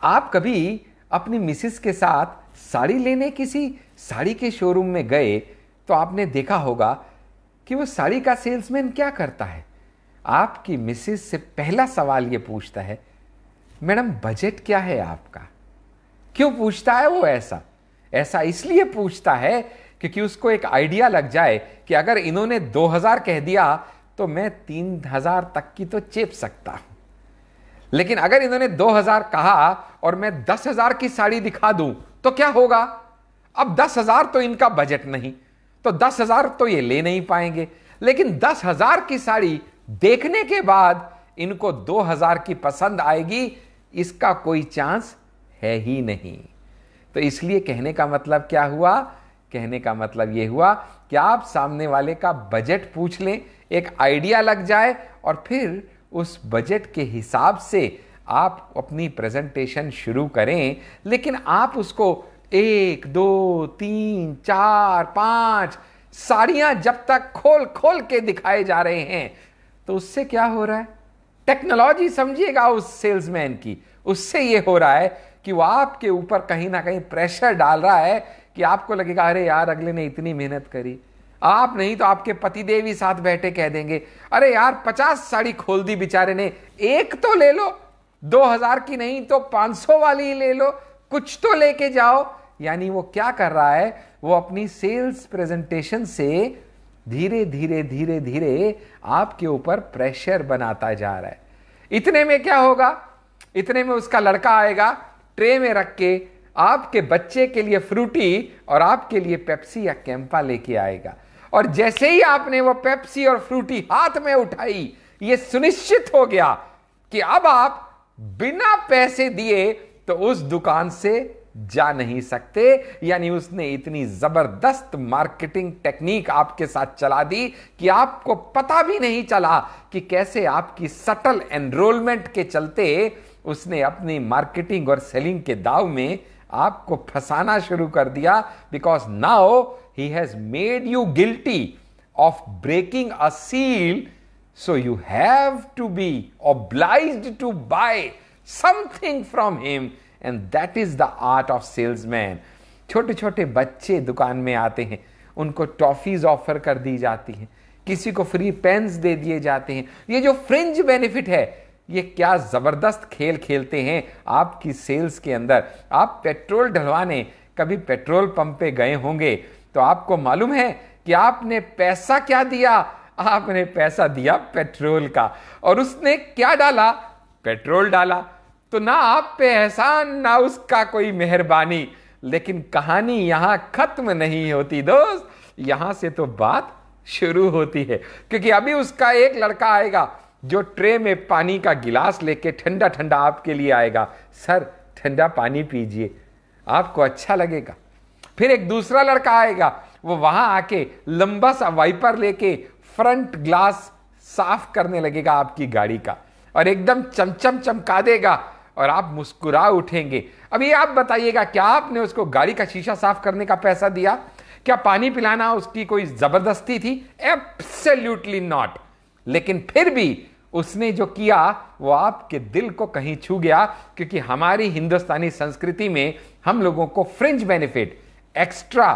आप कभी अपनी मिसेस के साथ साड़ी लेने किसी साड़ी के शोरूम में गए तो आपने देखा होगा कि वो साड़ी का सेल्समैन क्या करता है। आपकी मिसेस से पहला सवाल ये पूछता है, मैडम बजट क्या है आपका। क्यों पूछता है वो ऐसा इसलिए पूछता है क्योंकि उसको एक आइडिया लग जाए कि अगर इन्होंने 2000 कह दिया तो मैं 3000 तक की तो चेप सकता हूं, लेकिन अगर इन्होंने 2000 कहा और मैं 10,000 की साड़ी दिखा दूं तो क्या होगा। अब 10,000 तो इनका बजट नहीं, तो 10,000 तो ये ले नहीं पाएंगे, लेकिन 10,000 की साड़ी देखने के बाद इनको 2000 की पसंद आएगी, इसका कोई चांस है ही नहीं। तो इसलिए कहने का मतलब क्या हुआ, कहने का मतलब यह हुआ कि आप सामने वाले का बजट पूछ लें, एक आइडिया लग जाए और फिर उस बजट के हिसाब से आप अपनी प्रेजेंटेशन शुरू करें। लेकिन आप उसको 1, 2, 3, 4, 5 साड़ियां जब तक खोल खोल के दिखाए जा रहे हैं तो उससे क्या हो रहा है, टेक्नोलॉजी समझिएगा उस सेल्समैन की, उससे यह हो रहा है कि वो आपके ऊपर कहीं ना कहीं प्रेशर डाल रहा है कि आपको लगेगा अरे यार अगले ने इतनी मेहनत करी। आप नहीं तो आपके पतिदेव ही साथ बैठे कह देंगे अरे यार 50 साड़ी खोल दी बेचारे ने, एक तो ले लो, 2000 की नहीं तो 500 वाली ही ले लो, कुछ तो लेके जाओ। यानी वो क्या कर रहा है, वो अपनी सेल्स प्रेजेंटेशन से धीरे धीरे धीरे धीरे आपके ऊपर प्रेशर बनाता जा रहा है। इतने में क्या होगा, इतने में उसका लड़का आएगा ट्रे में रख के आपके बच्चे के लिए फ्रूटी और आपके लिए पेप्सी या कैंपा लेके आएगा, और जैसे ही आपने वो पेप्सी और फ्रूटी हाथ में उठाई, ये सुनिश्चित हो गया कि अब आप बिना पैसे दिए तो उस दुकान से जा नहीं सकते। यानी उसने इतनी जबरदस्त मार्केटिंग टेक्निक आपके साथ चला दी कि आपको पता भी नहीं चला कि कैसे आपकी सटल एनरोलमेंट के चलते उसने अपनी मार्केटिंग और सेलिंग के दाव में आपको फंसाना शुरू कर दिया। Because now he has made you guilty of breaking a seal, so you have to be obliged to buy something from him, and that is the art of salesman. छोटे छोटे बच्चे दुकान में आते हैं, उनको टॉफीज ऑफर कर दी जाती हैं, किसी को फ्री पेन्स दे दिए जाते हैं। ये जो फ्रिंज बेनिफिट है, ये क्या जबरदस्त खेल खेलते हैं आपकी सेल्स के अंदर। आप पेट्रोल डलवाने कभी पेट्रोल पंप पे गए होंगे तो आपको मालूम है कि आपने पैसा क्या दिया, आपने पैसा दिया पेट्रोल का, और उसने क्या डाला, पेट्रोल डाला। तो ना आप पे एहसान ना उसका कोई मेहरबानी। लेकिन कहानी यहां खत्म नहीं होती दोस्त, यहां से तो बात शुरू होती है। क्योंकि अभी उसका एक लड़का आएगा जो ट्रे में पानी का गिलास लेके ठंडा ठंडा आपके लिए आएगा, सर ठंडा पानी पीजिए, आपको अच्छा लगेगा। फिर एक दूसरा लड़का आएगा, वो वहां आके लंबा सा वाइपर लेके फ्रंट ग्लास साफ करने लगेगा आपकी गाड़ी का, और एकदम चमचम चमका देगा और आप मुस्कुरा उठेंगे। अभी आप बताइएगा, क्या आपने उसको गाड़ी का शीशा साफ करने का पैसा दिया? क्या पानी पिलाना उसकी कोई जबरदस्ती थी? Absolutely not. लेकिन फिर भी उसने जो किया वो आपके दिल को कहीं छू गया, क्योंकि हमारी हिंदुस्तानी संस्कृति में हम लोगों को फ्रिंज बेनिफिट, एक्स्ट्रा,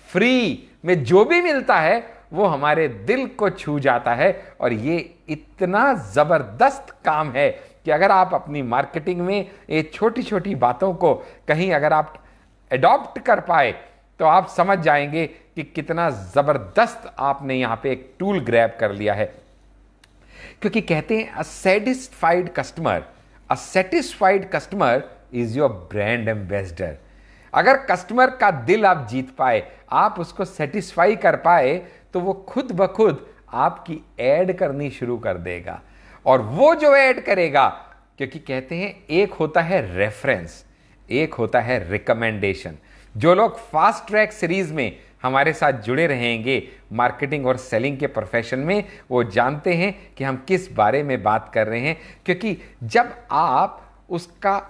फ्री में जो भी मिलता है वो हमारे दिल को छू जाता है। और ये इतना जबरदस्त काम है कि अगर आप अपनी मार्केटिंग में ये छोटी छोटी बातों को कहीं अगर आप एडॉप्ट कर पाए तो आप समझ जाएंगे कि कितना जबरदस्त आपने यहां पे एक टूल ग्रैब कर लिया है। क्योंकि कहते हैं a satisfied customer is your brand ambassador. अगर कस्टमर का दिल आप जीत पाए, आप उसको सेटिस्फाई कर पाए, तो वो खुद ब खुद आपकी ऐड करनी शुरू कर देगा। और वो जो ऐड करेगा, क्योंकि कहते हैं एक होता है रेफरेंस, एक होता है रिकमेंडेशन। जो लोग फास्ट ट्रैक सीरीज में हमारे साथ जुड़े रहेंगे मार्केटिंग और सेलिंग के प्रोफेशन में, वो जानते हैं कि हम किस बारे में बात कर रहे हैं। क्योंकि जब आप उसका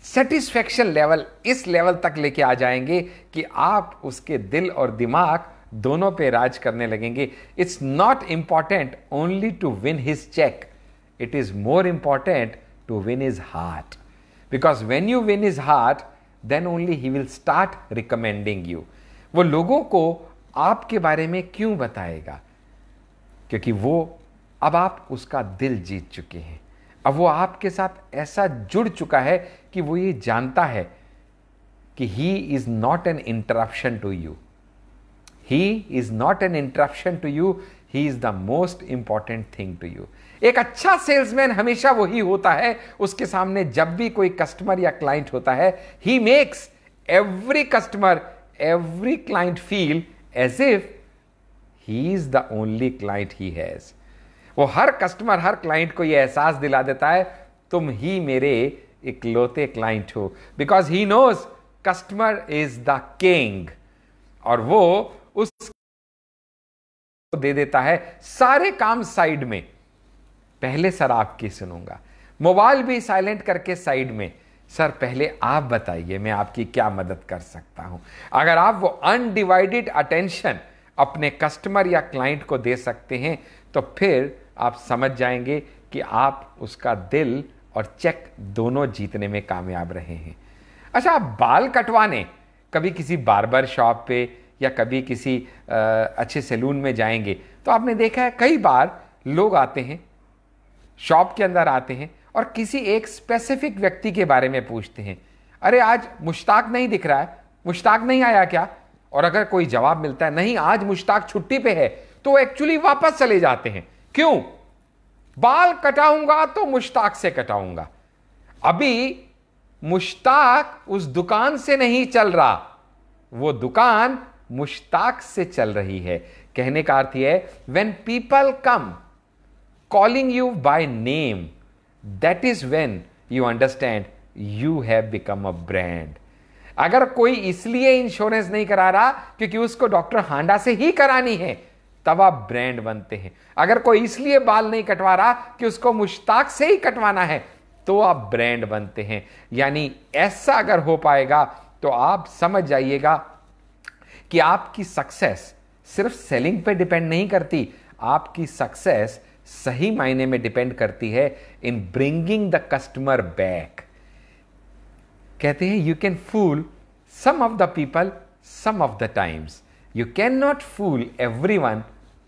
सेटिस्फैक्शन लेवल इस लेवल तक लेके आ जाएंगे कि आप उसके दिल और दिमाग दोनों पे राज करने लगेंगे। It's not important only to win his cheque, it is more important to win his heart. Because when you win his heart, then only he will start recommending you. वो लोगों को आपके बारे में क्यों बताएगा? क्योंकि वो अब आप उसका दिल जीत चुके हैं। अब वो आपके साथ ऐसा जुड़ चुका है कि वो ये जानता है कि he is not an interruption to you, he is not an interruption to you, he is the most important thing to you. एक अच्छा सेल्समैन हमेशा वही होता है, उसके सामने जब भी कोई कस्टमर या क्लाइंट होता है, he makes every customer, every client feel as if he is the only client he has. वो हर कस्टमर, हर क्लाइंट को यह एहसास दिला देता है, तुम ही मेरे इकलौते क्लाइंट हो। Because he knows customer is the king. और वो उस दे देता है सारे काम साइड में। पहले सर आपकी सुनूंगा, मोबाइल भी साइलेंट करके साइड में, सर पहले आप बताइए मैं आपकी क्या मदद कर सकता हूं। अगर आप वो अनडिवाइडेड अटेंशन अपने कस्टमर या क्लाइंट को दे सकते हैं, तो फिर आप समझ जाएंगे कि आप उसका दिल और चेक दोनों जीतने में कामयाब रहे हैं। अच्छा, आप बाल कटवाने कभी किसी बार्बर शॉप पे या कभी किसी अच्छे सैलून में जाएंगे तो आपने देखा है कई बार लोग आते हैं, शॉप के अंदर आते हैं और किसी एक स्पेसिफिक व्यक्ति के बारे में पूछते हैं, अरे आज मुश्ताक नहीं दिख रहा है, मुश्ताक नहीं आया क्या? और अगर कोई जवाब मिलता है नहीं आज मुश्ताक छुट्टी पे है, तो एक्चुअली वापस चले जाते हैं। क्यों? बाल कटाऊंगा तो मुश्ताक से कटाऊंगा। अभी मुश्ताक उस दुकान से नहीं चल रहा, वो दुकान मुश्ताक से चल रही है। कहने का अर्थ यह है, when people come calling you by name, that is when you understand you have become a brand. अगर कोई इसलिए इंश्योरेंस नहीं करा रहा क्योंकि उसको डॉक्टर हांडा से ही करानी है, तब आप ब्रांड बनते हैं। अगर कोई इसलिए बाल नहीं कटवा रहा कि उसको मुश्ताक से ही कटवाना है, तो आप ब्रांड बनते हैं। यानी ऐसा अगर हो पाएगा तो आप समझ जाइएगा कि आपकी सक्सेस सिर्फ सेलिंग पे डिपेंड नहीं करती, आपकी सक्सेस सही मायने में डिपेंड करती है in bringing the customer back. कहते हैं you can fool some of the people some of the times, you can not fool everyone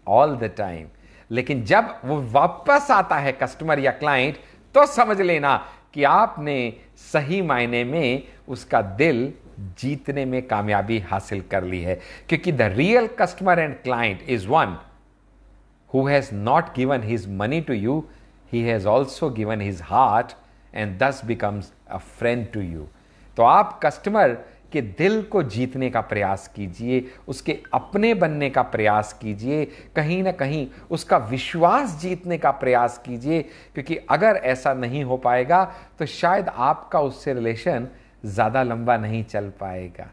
all the time. लेकिन जब वो वापस आता है कस्टमर या क्लाइंट, तो समझ लेना कि आपने सही मायने में उसका दिल जीतने में कामयाबी हासिल कर ली है। क्योंकि the real customer and client is one who has not given his money to you, he has also given his heart and thus becomes a friend to you. तो आप कस्टमर के दिल को जीतने का प्रयास कीजिए, उसके अपने बनने का प्रयास कीजिए, कहीं ना कहीं उसका विश्वास जीतने का प्रयास कीजिए, क्योंकि अगर ऐसा नहीं हो पाएगा तो शायद आपका उससे रिलेशन ज़्यादा लंबा नहीं चल पाएगा।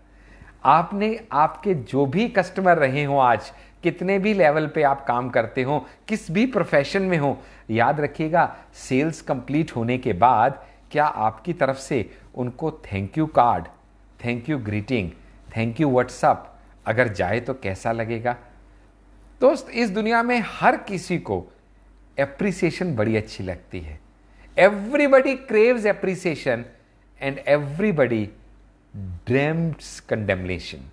आपने आपके जो भी कस्टमर रहे हों आज, कितने भी लेवल पे आप काम करते हो, किस भी प्रोफेशन में हो, याद रखिएगा सेल्स कंप्लीट होने के बाद क्या आपकी तरफ से उनको thank you card, thank you greeting, thank you WhatsApp अगर जाए तो कैसा लगेगा। दोस्त, इस दुनिया में हर किसी को एप्रिसिएशन बड़ी अच्छी लगती है। Everybody craves appreciation and everybody dreams condemnation.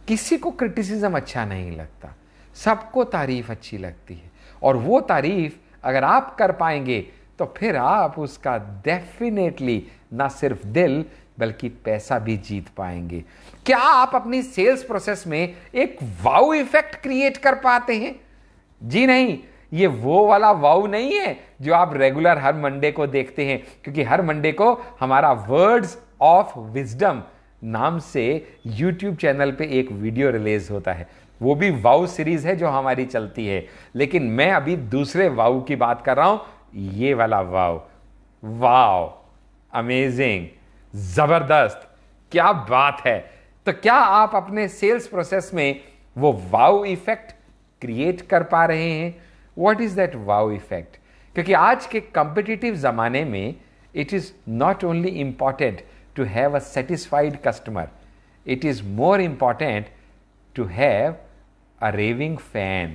किसी को क्रिटिसिज्म अच्छा नहीं लगता, सबको तारीफ अच्छी लगती है, और वो तारीफ अगर आप कर पाएंगे तो फिर आप उसका डेफिनेटली ना सिर्फ दिल बल्कि पैसा भी जीत पाएंगे। क्या आप अपनी सेल्स प्रोसेस में एक वाउ इफेक्ट क्रिएट कर पाते हैं? जी नहीं, ये वो वाला वाउ नहीं है जो आप रेगुलर हर मंडे को देखते हैं, क्योंकि हर मंडे को हमारा वर्ड्स ऑफ विजडम नाम से YouTube चैनल पे एक वीडियो रिलीज होता है। वो भी वाउ सीरीज है जो हमारी चलती है, लेकिन मैं अभी दूसरे वाउ की बात कर रहा हूं, ये वाला वाउ। वाओ, अमेजिंग, जबरदस्त, क्या बात है। तो क्या आप अपने सेल्स प्रोसेस में वो वाउ इफेक्ट क्रिएट कर पा रहे हैं? What is that wow effect? क्योंकि आज के कॉम्पिटिटिव जमाने में it is not only important to have a satisfied customer, it is more important to have a raving fan।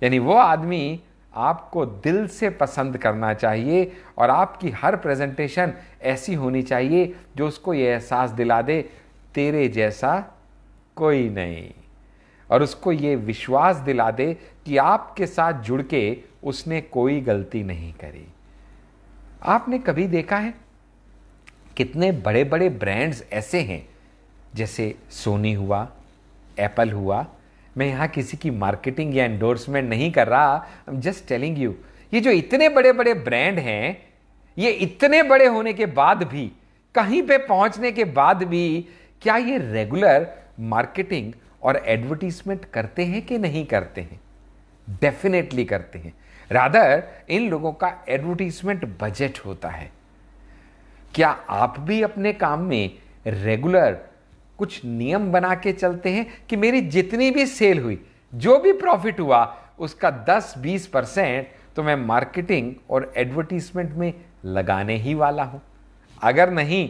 यानी वो आदमी आपको दिल से पसंद करना चाहिए और आपकी हर प्रेजेंटेशन ऐसी होनी चाहिए जो उसको ये एहसास दिला दे तेरे जैसा कोई नहीं, और उसको ये विश्वास दिला दे कि आपके साथ जुड़ के उसने कोई गलती नहीं करी। आपने कभी देखा है कितने बड़े बड़े ब्रांड्स ऐसे हैं, जैसे सोनी हुआ, एप्पल हुआ। मैं यहाँ किसी की मार्केटिंग या एंडोर्समेंट नहीं कर रहा, I am just telling you. ये जो इतने बड़े बड़े ब्रांड हैं, ये इतने बड़े होने के बाद भी, कहीं पे पहुंचने के बाद भी, क्या ये रेगुलर मार्केटिंग और एडवर्टीजमेंट करते हैं कि नहीं करते हैं? डेफिनेटली करते हैं। रादर इन लोगों का एडवर्टीजमेंट बजट होता है। क्या आप भी अपने काम में रेगुलर कुछ नियम बना के चलते हैं कि मेरी जितनी भी सेल हुई, जो भी प्रॉफिट हुआ, उसका 10-20% तो मैं मार्केटिंग और एडवर्टीजमेंट में लगाने ही वाला हूं? अगर नहीं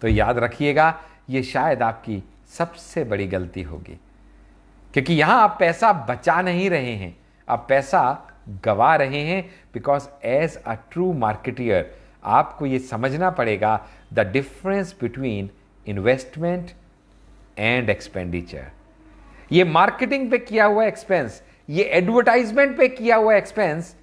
तो याद रखिएगा ये शायद आपकी सबसे बड़ी गलती होगी, क्योंकि यहां आप पैसा बचा नहीं रहे हैं, आप पैसा गवा रहे हैं। Because as a true marketeer आपको ये समझना पड़ेगा the difference between investment and expenditure. ये मार्केटिंग पे किया हुआ एक्सपेंस, ये एडवर्टाइजमेंट पे किया हुआ एक्सपेंस,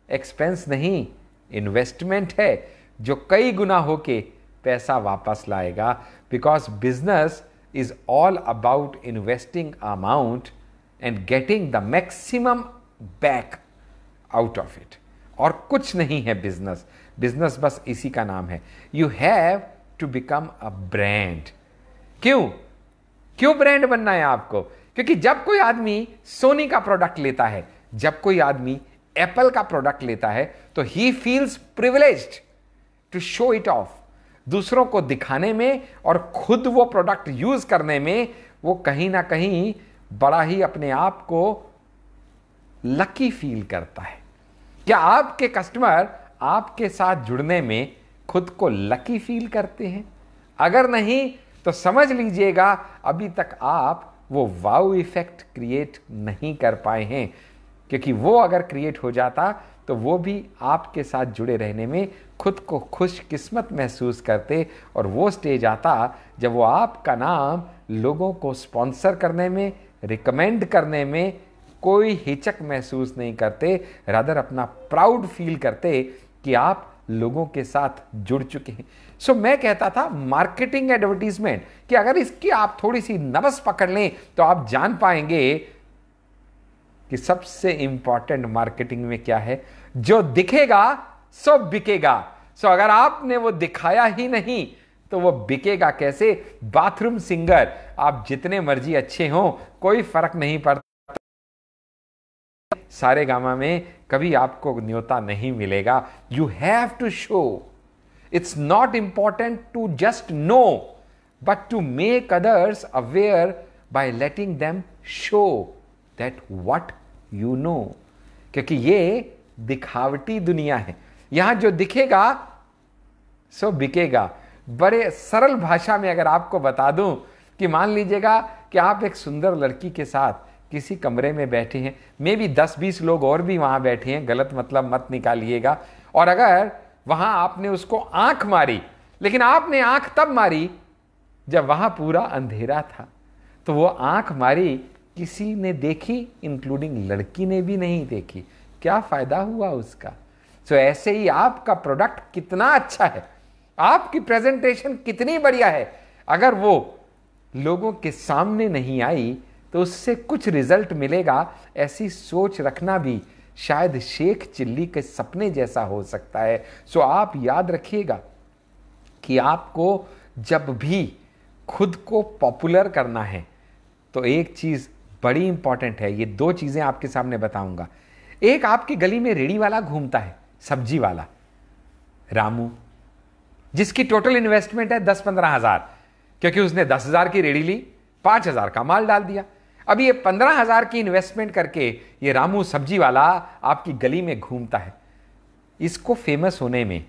एक्सपेंस नहीं, इन्वेस्टमेंट है जो कई गुना होके पैसा वापस लाएगा। Because business is all about investing amount and getting the maximum back out of it, और कुछ नहीं है बिजनेस। बिजनेस बस इसी का नाम है। You have to become a brand. क्यों ब्रांड बनना है आपको? क्योंकि जब कोई आदमी सोनी का प्रोडक्ट लेता है, जब कोई आदमी एप्पल का प्रोडक्ट लेता है, तो he feels privileged to show it off, दूसरों को दिखाने में और खुद वो प्रोडक्ट यूज करने में वो कहीं ना कहीं बड़ा ही अपने आप को लकी फील करता है। क्या आपके कस्टमर आपके साथ जुड़ने में खुद को लकी फील करते हैं? अगर नहीं तो समझ लीजिएगा अभी तक आप वो वाउ इफेक्ट क्रिएट नहीं कर पाए हैं, क्योंकि वो अगर क्रिएट हो जाता तो वो भी आपके साथ जुड़े रहने में खुद को खुशकिस्मत महसूस करते, और वो स्टेज आता जब वो आपका नाम लोगों को स्पॉन्सर करने में, रिकमेंड करने में कोई हिचक महसूस नहीं करते, रादर अपना प्राउड फील करते कि आप लोगों के साथ जुड़ चुके हैं। सो मैं कहता था मार्केटिंग एडवर्टीजमेंट कि अगर इसकी आप थोड़ी सी नब्ज पकड़ लें तो आप जान पाएंगे कि सबसे इंपॉर्टेंट मार्केटिंग में क्या है। जो दिखेगा सो बिकेगा। सो अगर आपने वो दिखाया ही नहीं तो वो बिकेगा कैसे? बाथरूम सिंगर आप जितने मर्जी अच्छे हो, कोई फर्क नहीं पड़ता, सारे गामा में कभी आपको न्योता नहीं मिलेगा। You have to show. It's not important to just know, but to make others aware by letting them show that what you know. क्योंकि ये दिखावटी दुनिया है, यहां जो दिखेगा सो बिकेगा। बड़े सरल भाषा में अगर आपको बता दूं कि मान लीजिएगा कि आप एक सुंदर लड़की के साथ किसी कमरे में बैठे हैं, मे भी 10-20 लोग और भी वहां बैठे हैं, गलत मतलब मत निकालिएगा, और अगर वहां आपने उसको आंख मारी, लेकिन आपने आंख तब मारी जब वहां पूरा अंधेरा था, तो वो आंख मारी किसी ने देखी, इंक्लूडिंग लड़की ने भी नहीं देखी, क्या फायदा हुआ उसका? सो ऐसे ही आपका प्रोडक्ट कितना अच्छा है, आपकी प्रेजेंटेशन कितनी बढ़िया है, अगर वो लोगों के सामने नहीं आई तो उससे कुछ रिजल्ट मिलेगा, ऐसी सोच रखना भी शायद शेख चिल्ली के सपने जैसा हो सकता है। सो आप याद रखिएगा कि आपको जब भी खुद को पॉपुलर करना है तो एक चीज बड़ी इंपॉर्टेंट है, ये 2 चीजें आपके सामने बताऊंगा। एक, आपकी गली में रेड़ी वाला घूमता है, सब्जी वाला रामू, जिसकी टोटल इन्वेस्टमेंट है 10-15 हजार, क्योंकि उसने 10,000 की रेड़ी ली, 5,000 का माल डाल दिया। अभी ये 15,000 की इन्वेस्टमेंट करके ये रामू सब्जी वाला आपकी गली में घूमता है। इसको फेमस होने में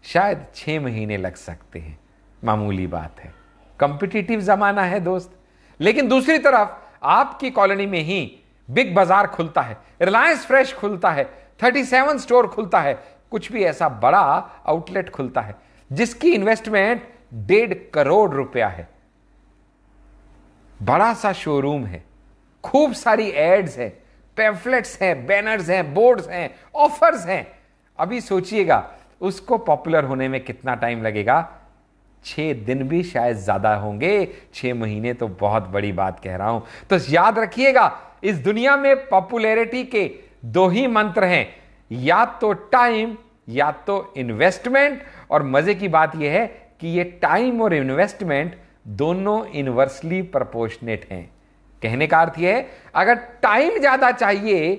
शायद 6 महीने लग सकते हैं, मामूली बात है, कॉम्पिटिटिव जमाना है दोस्त। लेकिन दूसरी तरफ आपकी कॉलोनी में ही बिग बाजार खुलता है, रिलायंस फ्रेश खुलता है, 37 स्टोर खुलता है, कुछ भी ऐसा बड़ा आउटलेट खुलता है जिसकी इन्वेस्टमेंट 1.5 करोड़ रुपया है, बड़ा सा शोरूम है, खूब सारी एड्स हैं, पैम्फलेट्स हैं, बैनर्स हैं, बोर्ड्स हैं, ऑफर्स हैं। अभी सोचिएगा उसको पॉपुलर होने में कितना टाइम लगेगा? 6 दिन भी शायद ज्यादा होंगे, 6 महीने तो बहुत बड़ी बात कह रहा हूं। तो याद रखिएगा, इस दुनिया में पॉपुलैरिटी के 2 ही मंत्र हैं, या तो टाइम या तो इन्वेस्टमेंट। और मजे की बात यह है कि ये टाइम और इन्वेस्टमेंट दोनों इनवर्सली प्रोपोर्शनेट हैं। कहने का अर्थ यह है, अगर टाइम ज्यादा चाहिए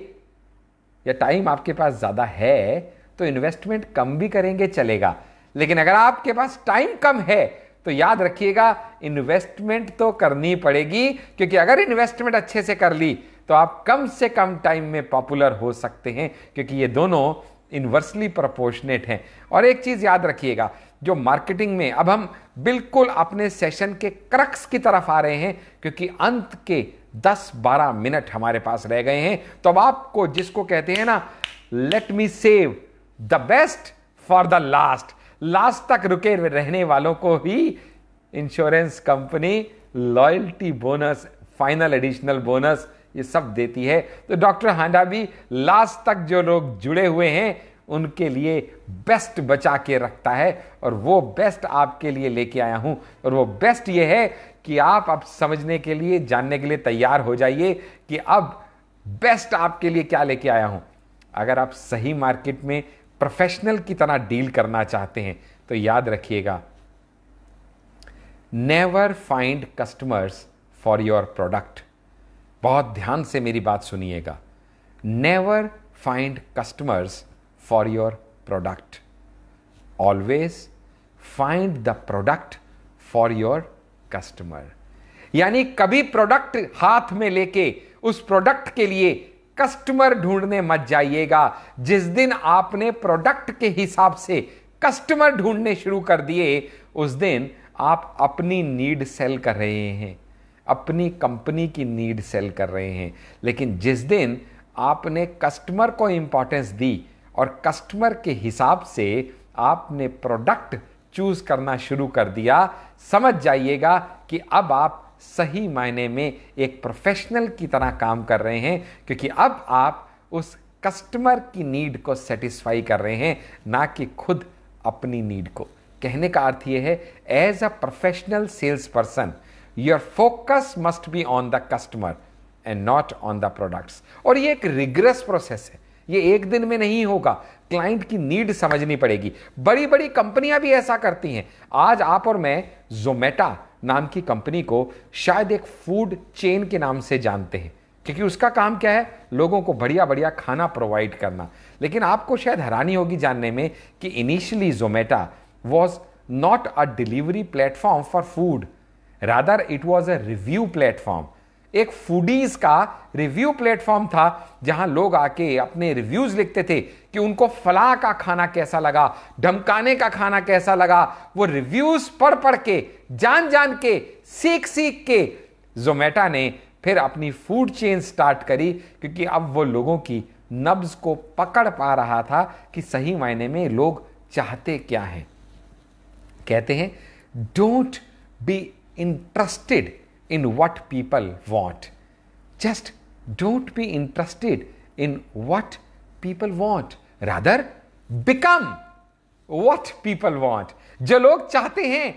या टाइम आपके पास ज्यादा है तो इन्वेस्टमेंट कम भी करेंगे, चलेगा। लेकिन अगर आपके पास टाइम कम है तो याद रखिएगा इन्वेस्टमेंट तो करनी पड़ेगी, क्योंकि अगर इन्वेस्टमेंट अच्छे से कर ली तो आप कम से कम टाइम में पॉपुलर हो सकते हैं, क्योंकि ये दोनों इनवर्सली प्रोपोर्शनेट हैं। और एक चीज याद रखिएगा, जो मार्केटिंग में, अब हम बिल्कुल अपने सेशन के क्रक्स की तरफ आ रहे हैं, क्योंकि अंत के 10-12 मिनट हमारे पास रह गए हैं। तो अब आपको, जिसको कहते हैं ना, let me save the best for the last, last तक रुके रहने वालों को ही insurance company loyalty bonus, final additional bonus, ये सब देती है। तो डॉक्टर हांडा भी लास्ट तक जो लोग जुड़े हुए हैं उनके लिए बेस्ट बचा के रखता है, और वो बेस्ट आपके लिए लेके आया हूं। और वो बेस्ट ये है कि आप अब समझने के लिए, जानने के लिए तैयार हो जाइए कि अब बेस्ट आपके लिए क्या लेके आया हूं। अगर आप सही मार्केट में प्रोफेशनल की तरह डील करना चाहते हैं तो याद रखिएगा, never find customers for your product. बहुत ध्यान से मेरी बात सुनिएगा, never find customers for your product, always find the product for your customer. यानी कभी प्रोडक्ट हाथ में लेके उस प्रोडक्ट के लिए कस्टमर ढूंढने मत जाइएगा। जिस दिन आपने प्रोडक्ट के हिसाब से कस्टमर ढूंढने शुरू कर दिए, उस दिन आप अपनी नीड सेल कर रहे हैं, अपनी कंपनी की नीड सेल कर रहे हैं। लेकिन जिस दिन आपने कस्टमर को इंपॉर्टेंस दी और कस्टमर के हिसाब से आपने प्रोडक्ट चूज करना शुरू कर दिया, समझ जाइएगा कि अब आप सही मायने में एक प्रोफेशनल की तरह काम कर रहे हैं, क्योंकि अब आप उस कस्टमर की नीड को सेटिस्फाई कर रहे हैं, ना कि खुद अपनी नीड को। कहने का अर्थ यह है, as a professional sales person your focus must be on the customer and not on the products. और ये एक रिग्रेस प्रोसेस है, ये एक दिन में नहीं होगा, क्लाइंट की नीड समझनी पड़ेगी। बड़ी बड़ी कंपनियां भी ऐसा करती हैं। आज आप और मैं जोमेटा नाम की कंपनी को शायद एक फूड चेन के नाम से जानते हैं, क्योंकि उसका काम क्या है, लोगों को बढ़िया बढ़िया खाना प्रोवाइड करना। लेकिन आपको शायद हैरानी होगी जानने में कि initially Zomato was not a delivery platform for food, rather it was a review platform. एक फूडीज का रिव्यू प्लेटफॉर्म था, जहां लोग आके अपने रिव्यूज लिखते थे कि उनको फलां का खाना कैसा लगा, ढमकाने का खाना कैसा लगा। वो रिव्यूज पढ़ पढ़ के, जान जान के, सीख सीख के जोमेटा ने फिर अपनी फूड चेन स्टार्ट करी, क्योंकि अब वो लोगों की नब्ज को पकड़ पा रहा था कि सही मायने में लोग चाहते क्या हैं। कहते हैं don't be interested in what people want. Just don't be interested in what people want. Rather, become what people want. जो लोग चाहते हैं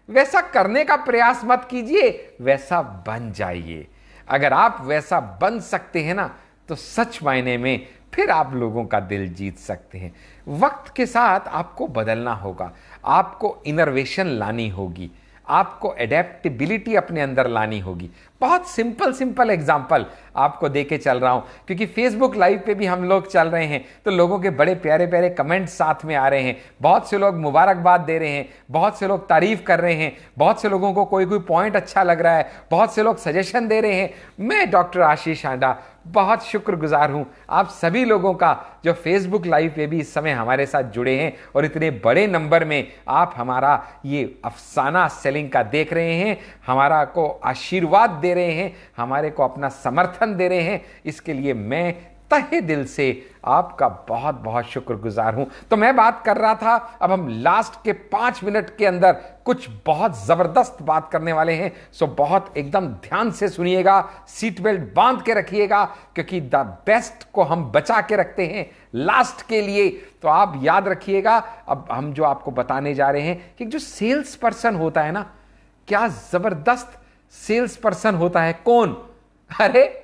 वैसा करने का प्रयास मत कीजिए, वैसा बन जाइए। अगर आप वैसा बन सकते हैं ना, तो सच मायने में फिर आप लोगों का दिल जीत सकते हैं। वक्त के साथ आपको बदलना होगा, आपको इनोवेशन लानी होगी, आपको एडेप्टेबिलिटी अपने अंदर लानी होगी। बहुत सिंपल एग्जांपल आपको देके चल रहा हूं, क्योंकि फेसबुक लाइव पे भी हम लोग चल रहे हैं, तो लोगों के बड़े प्यारे प्यारे कमेंट्स साथ में आ रहे हैं। बहुत से लोग मुबारकबाद दे रहे हैं, बहुत से लोग तारीफ कर रहे हैं, बहुत से लोगों को कोई कोई पॉइंट अच्छा लग रहा है, बहुत से लोग सजेशन दे रहे हैं। मैं डॉक्टर आशीष हांडा बहुत शुक्रगुजार हूं आप सभी लोगों का, जो फेसबुक लाइव पे भी इस समय हमारे साथ जुड़े हैं और इतने बड़े नंबर में आप हमारा ये अफसाना सेलिंग का देख रहे हैं, हमारा को आशीर्वाद दे रहे हैं, हमारे को अपना समर्थन दे रहे हैं। इसके लिए मैं तहे दिल से आपका बहुत बहुत शुक्रगुजार हूं। तो मैं बात कर रहा था, अब हम लास्ट के 5 मिनट के अंदर कुछ बहुत जबरदस्त बात करने वाले हैं। सो बहुत एकदम ध्यान से सुनिएगा, सीट बेल्ट बांध के रखिएगा, क्योंकि द बेस्ट को हम बचा के रखते हैं लास्ट के लिए। तो आप याद रखिएगा, अब हम जो आपको बताने जा रहे हैं कि जो सेल्स पर्सन होता है ना, क्या जबरदस्त सेल्स पर्सन होता है। कौन? अरे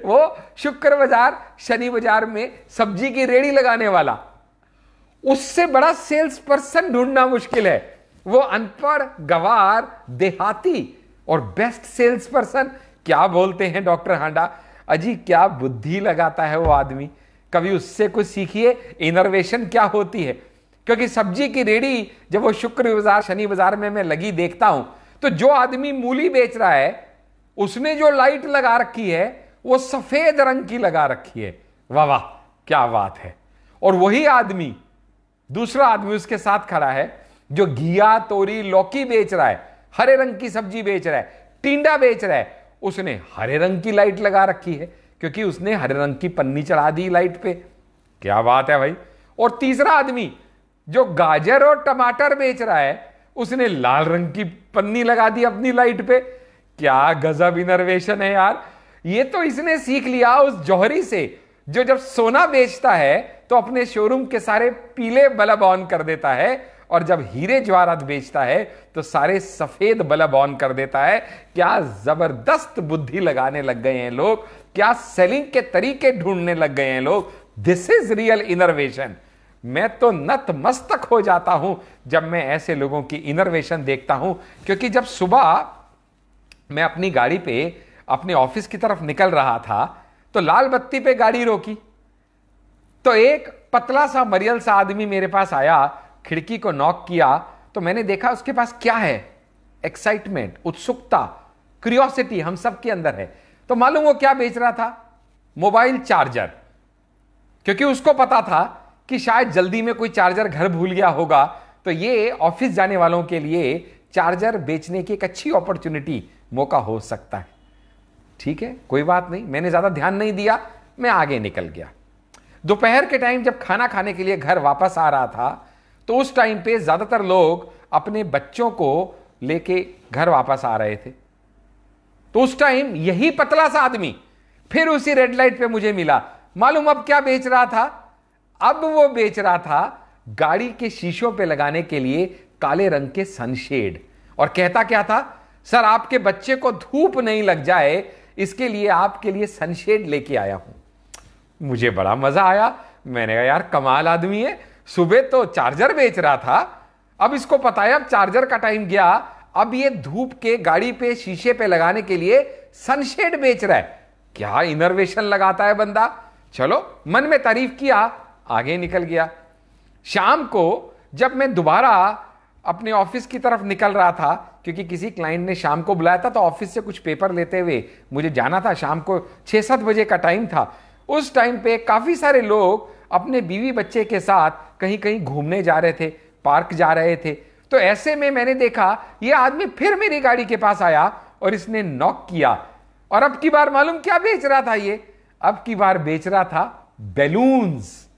वो शुक्र बाजार शनि बाजार में सब्जी की रेड़ी लगाने वाला। उससे बड़ा सेल्स पर्सन ढूंढना मुश्किल है। वो अनपढ़, गवार, देहाती और बेस्ट सेल्स पर्सन। क्या बोलते हैं डॉक्टर हांडा? अजी क्या बुद्धि लगाता है वो आदमी, कभी उससे कुछ सीखिए। इनोवेशन क्या होती है, क्योंकि सब्जी की रेड़ी जब वो शुक्र बाजार शनि बाजार में मैं लगी देखता हूं, तो जो आदमी मूली बेच रहा है उसने जो लाइट लगा रखी है वो सफेद रंग की लगा रखी है। वाह वाह क्या बात है। और वही आदमी, दूसरा आदमी उसके साथ खड़ा है जो घिया, तोरी, लौकी बेच रहा है, हरे रंग की सब्जी बेच रहा है, टिंडा बेच रहा है, उसने हरे रंग की लाइट लगा रखी है, क्योंकि उसने हरे रंग की पन्नी चढ़ा दी लाइट पे। क्या बात है भाई। और तीसरा आदमी जो गाजर और टमाटर बेच रहा है, उसने लाल रंग की पन्नी लगा दी अपनी लाइट पे। क्या गजब इनोवेशन है यार। ये तो इसने सीख लिया उस जौहरी से, जो जब सोना बेचता है तो अपने शोरूम के सारे पीले बल्ब ऑन कर देता है, और जब हीरे जवाहरात बेचता है तो सारे सफेद बल्ब ऑन कर देता है। क्या जबरदस्त बुद्धि लगाने लग गए हैं लोग, क्या सेलिंग के तरीके ढूंढने लग गए हैं लोग। This is real innovation. मैं तो नतमस्तक हो जाता हूं जब मैं ऐसे लोगों की इनोवेशन देखता हूं, क्योंकि जब सुबह मैं अपनी गाड़ी पे अपने ऑफिस की तरफ निकल रहा था तो लाल बत्ती पे गाड़ी रोकी, तो एक पतला सा मरियल सा आदमी मेरे पास आया, खिड़की को नॉक किया, तो मैंने देखा उसके पास क्या है, एक्साइटमेंट, उत्सुकता, क्यूरियोसिटी हम सब के अंदर है। तो मालूम वो क्या बेच रहा था? Mobile charger. क्योंकि उसको पता था कि शायद जल्दी में कोई चार्जर घर भूल गया होगा, तो ये ऑफिस जाने वालों के लिए चार्जर बेचने की एक अच्छी अपॉर्चुनिटी, मौका हो सकता है। ठीक है, कोई बात नहीं, मैंने ज्यादा ध्यान नहीं दिया, मैं आगे निकल गया। दोपहर के टाइम जब खाना खाने के लिए घर वापस आ रहा था, तो उस टाइम पे ज्यादातर लोग अपने बच्चों को लेके घर वापस आ रहे थे। तो उस टाइम यही पतला सा आदमी फिर उसी रेड लाइट पे मुझे मिला। मालूम अब क्या बेच रहा था? अब वो बेच रहा था गाड़ी के शीशों पे लगाने के लिए काले रंग के सनशेड। और कहता क्या था? सर आपके बच्चे को धूप नहीं लग जाए, इसके लिए आपके लिए सनशेड लेके आया हूं। मुझे बड़ा मजा आया। मैंने कहा यार कमाल आदमी है, सुबह तो चार्जर बेच रहा था, अब इसको पता है अब चार्जर का टाइम गया, अब ये धूप के गाड़ी पे शीशे पे लगाने के लिए सनशेड बेच रहा है। क्या इनोवेशन लगाता है बंदा। चलो मन में तारीफ किया, आगे निकल गया। शाम को जब मैं दोबारा अपने ऑफिस की तरफ निकल रहा था, क्योंकि किसी क्लाइंट ने शाम को बुलाया था, तो ऑफिस से कुछ पेपर लेते हुए मुझे जाना था। शाम को 6-7 बजे का टाइम था। उस टाइम पे काफी सारे लोग अपने बीवी बच्चे के साथ कहीं कहीं घूमने जा रहे थे, पार्क जा रहे थे। तो ऐसे में मैंने देखा ये आदमी फिर मेरी गाड़ी के पास आया और इसने नॉक किया। और अब की बार मालूम क्या बेच रहा था ये? अब की बार बेच रहा था बैलून्स,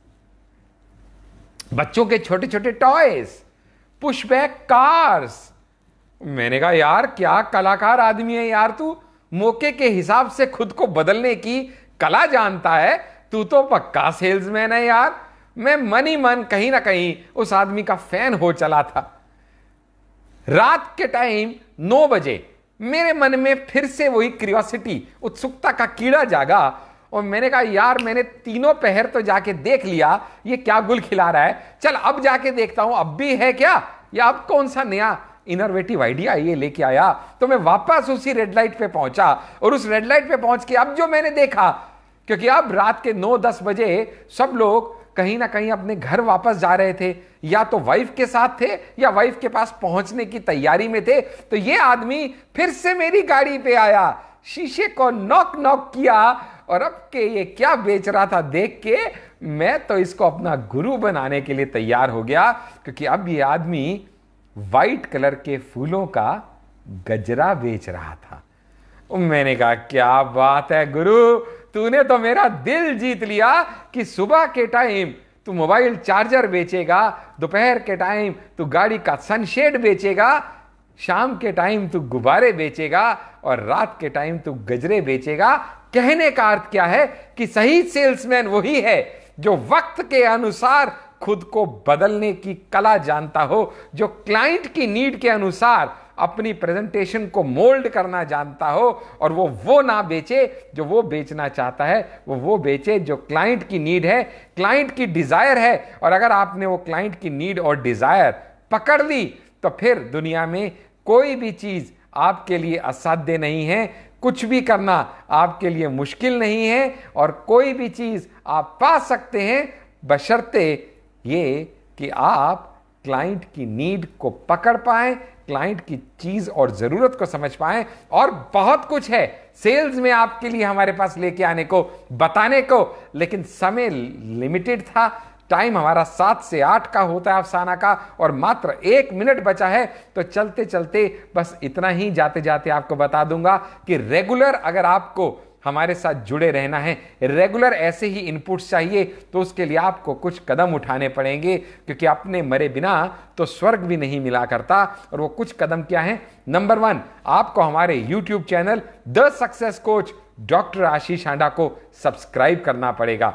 बच्चों के छोटे छोटे टॉयज, पुशबैक कार्स। मैंने कहा यार क्या कलाकार आदमी है यार तू, मौके के हिसाब से खुद को बदलने की कला जानता है, तू तो पक्का सेल्समैन है यार। मैं मन ही मन कहीं ना कहीं उस आदमी का फैन हो चला था। रात के टाइम 9 बजे मेरे मन में फिर से वही क्यूरियोसिटी, उत्सुकता का कीड़ा जागा और मैंने कहा यार मैंने तीनों पहर तो जाके देख लिया ये क्या गुल खिला रहा है, चल अब जाके देखता हूं अब भी है क्या, या अब कौन सा नया इनोवेटिव आइडिया ये लेके आया। तो मैं वापस उसी रेड लाइट पे पहुंचा और उस रेड लाइट पे पहुंच के अब जो मैंने देखा, क्योंकि अब रात के 9-10 बजे सब लोग कहीं ना कहीं अपने घर वापस जा रहे थे, या तो वाइफ के साथ थे या वाइफ के पास पहुंचने की तैयारी में थे। तो ये आदमी फिर से मेरी गाड़ी पे आया, शीशे को नॉक नॉक किया और अब के ये क्या बेच रहा था देख के मैं तो इसको अपना गुरु बनाने के लिए तैयार हो गया, क्योंकि अब ये आदमी वाइट कलर के फूलों का गजरा बेच रहा था। मैंने कहा क्या बात है गुरु, तूने तो मेरा दिल जीत लिया कि सुबह के टाइम तू मोबाइल चार्जर बेचेगा, दोपहर के टाइम तू गाड़ी का सनशेड बेचेगा, शाम के टाइम तू गुब्बारे बेचेगा और रात के टाइम तू गजरे बेचेगा। कहने का अर्थ क्या है कि सही सेल्समैन वही है जो वक्त के अनुसार खुद को बदलने की कला जानता हो, जो क्लाइंट की नीड के अनुसार अपनी प्रेजेंटेशन को मोल्ड करना जानता हो और वो ना बेचे जो वो बेचना चाहता है, वो बेचे जो क्लाइंट की नीड है, क्लाइंट की डिजायर है। और अगर आपने वो क्लाइंट की नीड और डिजायर पकड़ ली तो फिर दुनिया में कोई भी चीज आपके लिए असाध्य नहीं है, कुछ भी करना आपके लिए मुश्किल नहीं है और कोई भी चीज आप पा सकते हैं, बशर्ते ये कि आप क्लाइंट की नीड को पकड़ पाएं, क्लाइंट की चीज और जरूरत को समझ पाएं। और बहुत कुछ है सेल्स में आपके लिए हमारे पास लेके आने को, बताने को, लेकिन समय लिमिटेड था। टाइम हमारा 7 से 8 का होता है अफसाना का और मात्र 1 मिनट बचा है। तो चलते चलते बस इतना ही जाते जाते आपको बता दूंगा कि रेगुलर अगर आपको हमारे साथ जुड़े रहना है, रेगुलर ऐसे ही इनपुट्स चाहिए, तो उसके लिए आपको कुछ कदम उठाने पड़ेंगे, क्योंकि अपने मरे बिना तो स्वर्ग भी नहीं मिला करता। और वो कुछ कदम क्या है? नंबर 1, आपको हमारे YouTube channel the success coach doctor Ashish Handa को सब्सक्राइब करना पड़ेगा।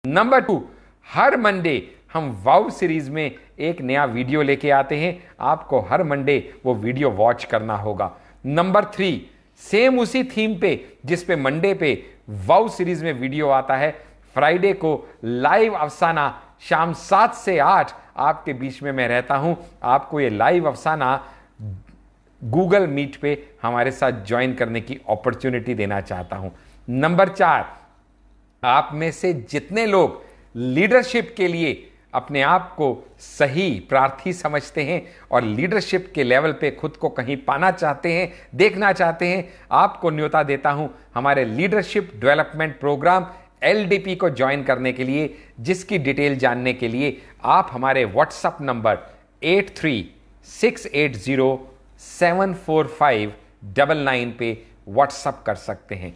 नंबर 2, हर मंडे हम वाउ सीरीज में एक नया वीडियो लेके आते हैं, आपको हर मंडे वो वीडियो वॉच करना होगा। नंबर 3, सेम उसी थीम पे जिस पे मंडे पे वाउ सीरीज में वीडियो आता है, फ्राइडे को लाइव अफसाना शाम 7 से 8 आपके बीच में मैं रहता हूं। आपको ये लाइव अफसाना गूगल मीट पे हमारे साथ ज्वाइन करने की अपॉर्चुनिटी देना चाहता हूं। नंबर 4, आप में से जितने लोग लीडरशिप के लिए अपने आप को सही प्रार्थी समझते हैं और लीडरशिप के लेवल पे खुद को कहीं पाना चाहते हैं, देखना चाहते हैं, आपको न्योता देता हूं हमारे लीडरशिप डेवलपमेंट प्रोग्राम LDP को ज्वाइन करने के लिए, जिसकी डिटेल जानने के लिए आप हमारे व्हाट्सएप नंबर 8368074599 पे व्हाट्सएप कर सकते हैं।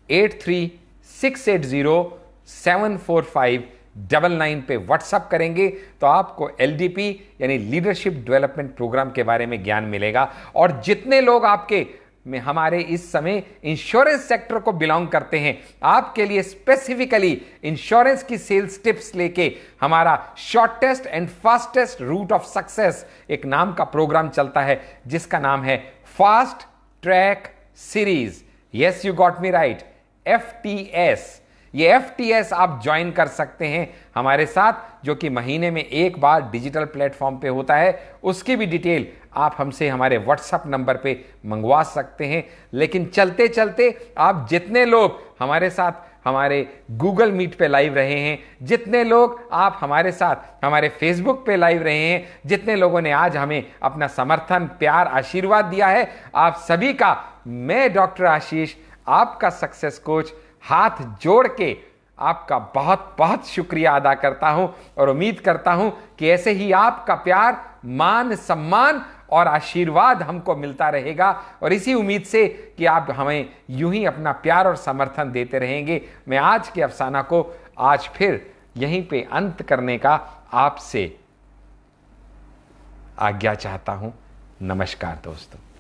8368074599 पे व्हाट्सएप करेंगे तो आपको LDP यानी लीडरशिप डेवलपमेंट प्रोग्राम के बारे में ज्ञान मिलेगा। और जितने लोग आपके में हमारे इस समय इंश्योरेंस सेक्टर को बिलोंग करते हैं, आपके लिए स्पेसिफिकली इंश्योरेंस की सेल्स टिप्स लेके हमारा shortest and fastest route of success एक नाम का प्रोग्राम चलता है, जिसका नाम है fast track series. Yes, you got me right, FTS। ये FTS आप ज्वाइन कर सकते हैं हमारे साथ, जो कि महीने में एक बार डिजिटल प्लेटफॉर्म पे होता है। उसकी भी डिटेल आप हमसे हमारे WhatsApp नंबर पे मंगवा सकते हैं। लेकिन चलते चलते आप जितने लोग हमारे साथ हमारे गूगल मीट पे लाइव रहे हैं, जितने लोग आप हमारे साथ हमारे फेसबुक पे लाइव रहे हैं, जितने लोगों ने आज हमें अपना समर्थन, प्यार, आशीर्वाद दिया है, आप सभी का मैं डॉक्टर आशीष, आपका सक्सेस कोच, हाथ जोड़ के आपका बहुत बहुत शुक्रिया अदा करता हूं और उम्मीद करता हूं कि ऐसे ही आपका प्यार, मान, सम्मान और आशीर्वाद हमको मिलता रहेगा। और इसी उम्मीद से कि आप हमें यूं ही अपना प्यार और समर्थन देते रहेंगे, मैं आज के अफसाना को आज फिर यहीं पे अंत करने का आपसे आज्ञा चाहता हूं। नमस्कार दोस्तों।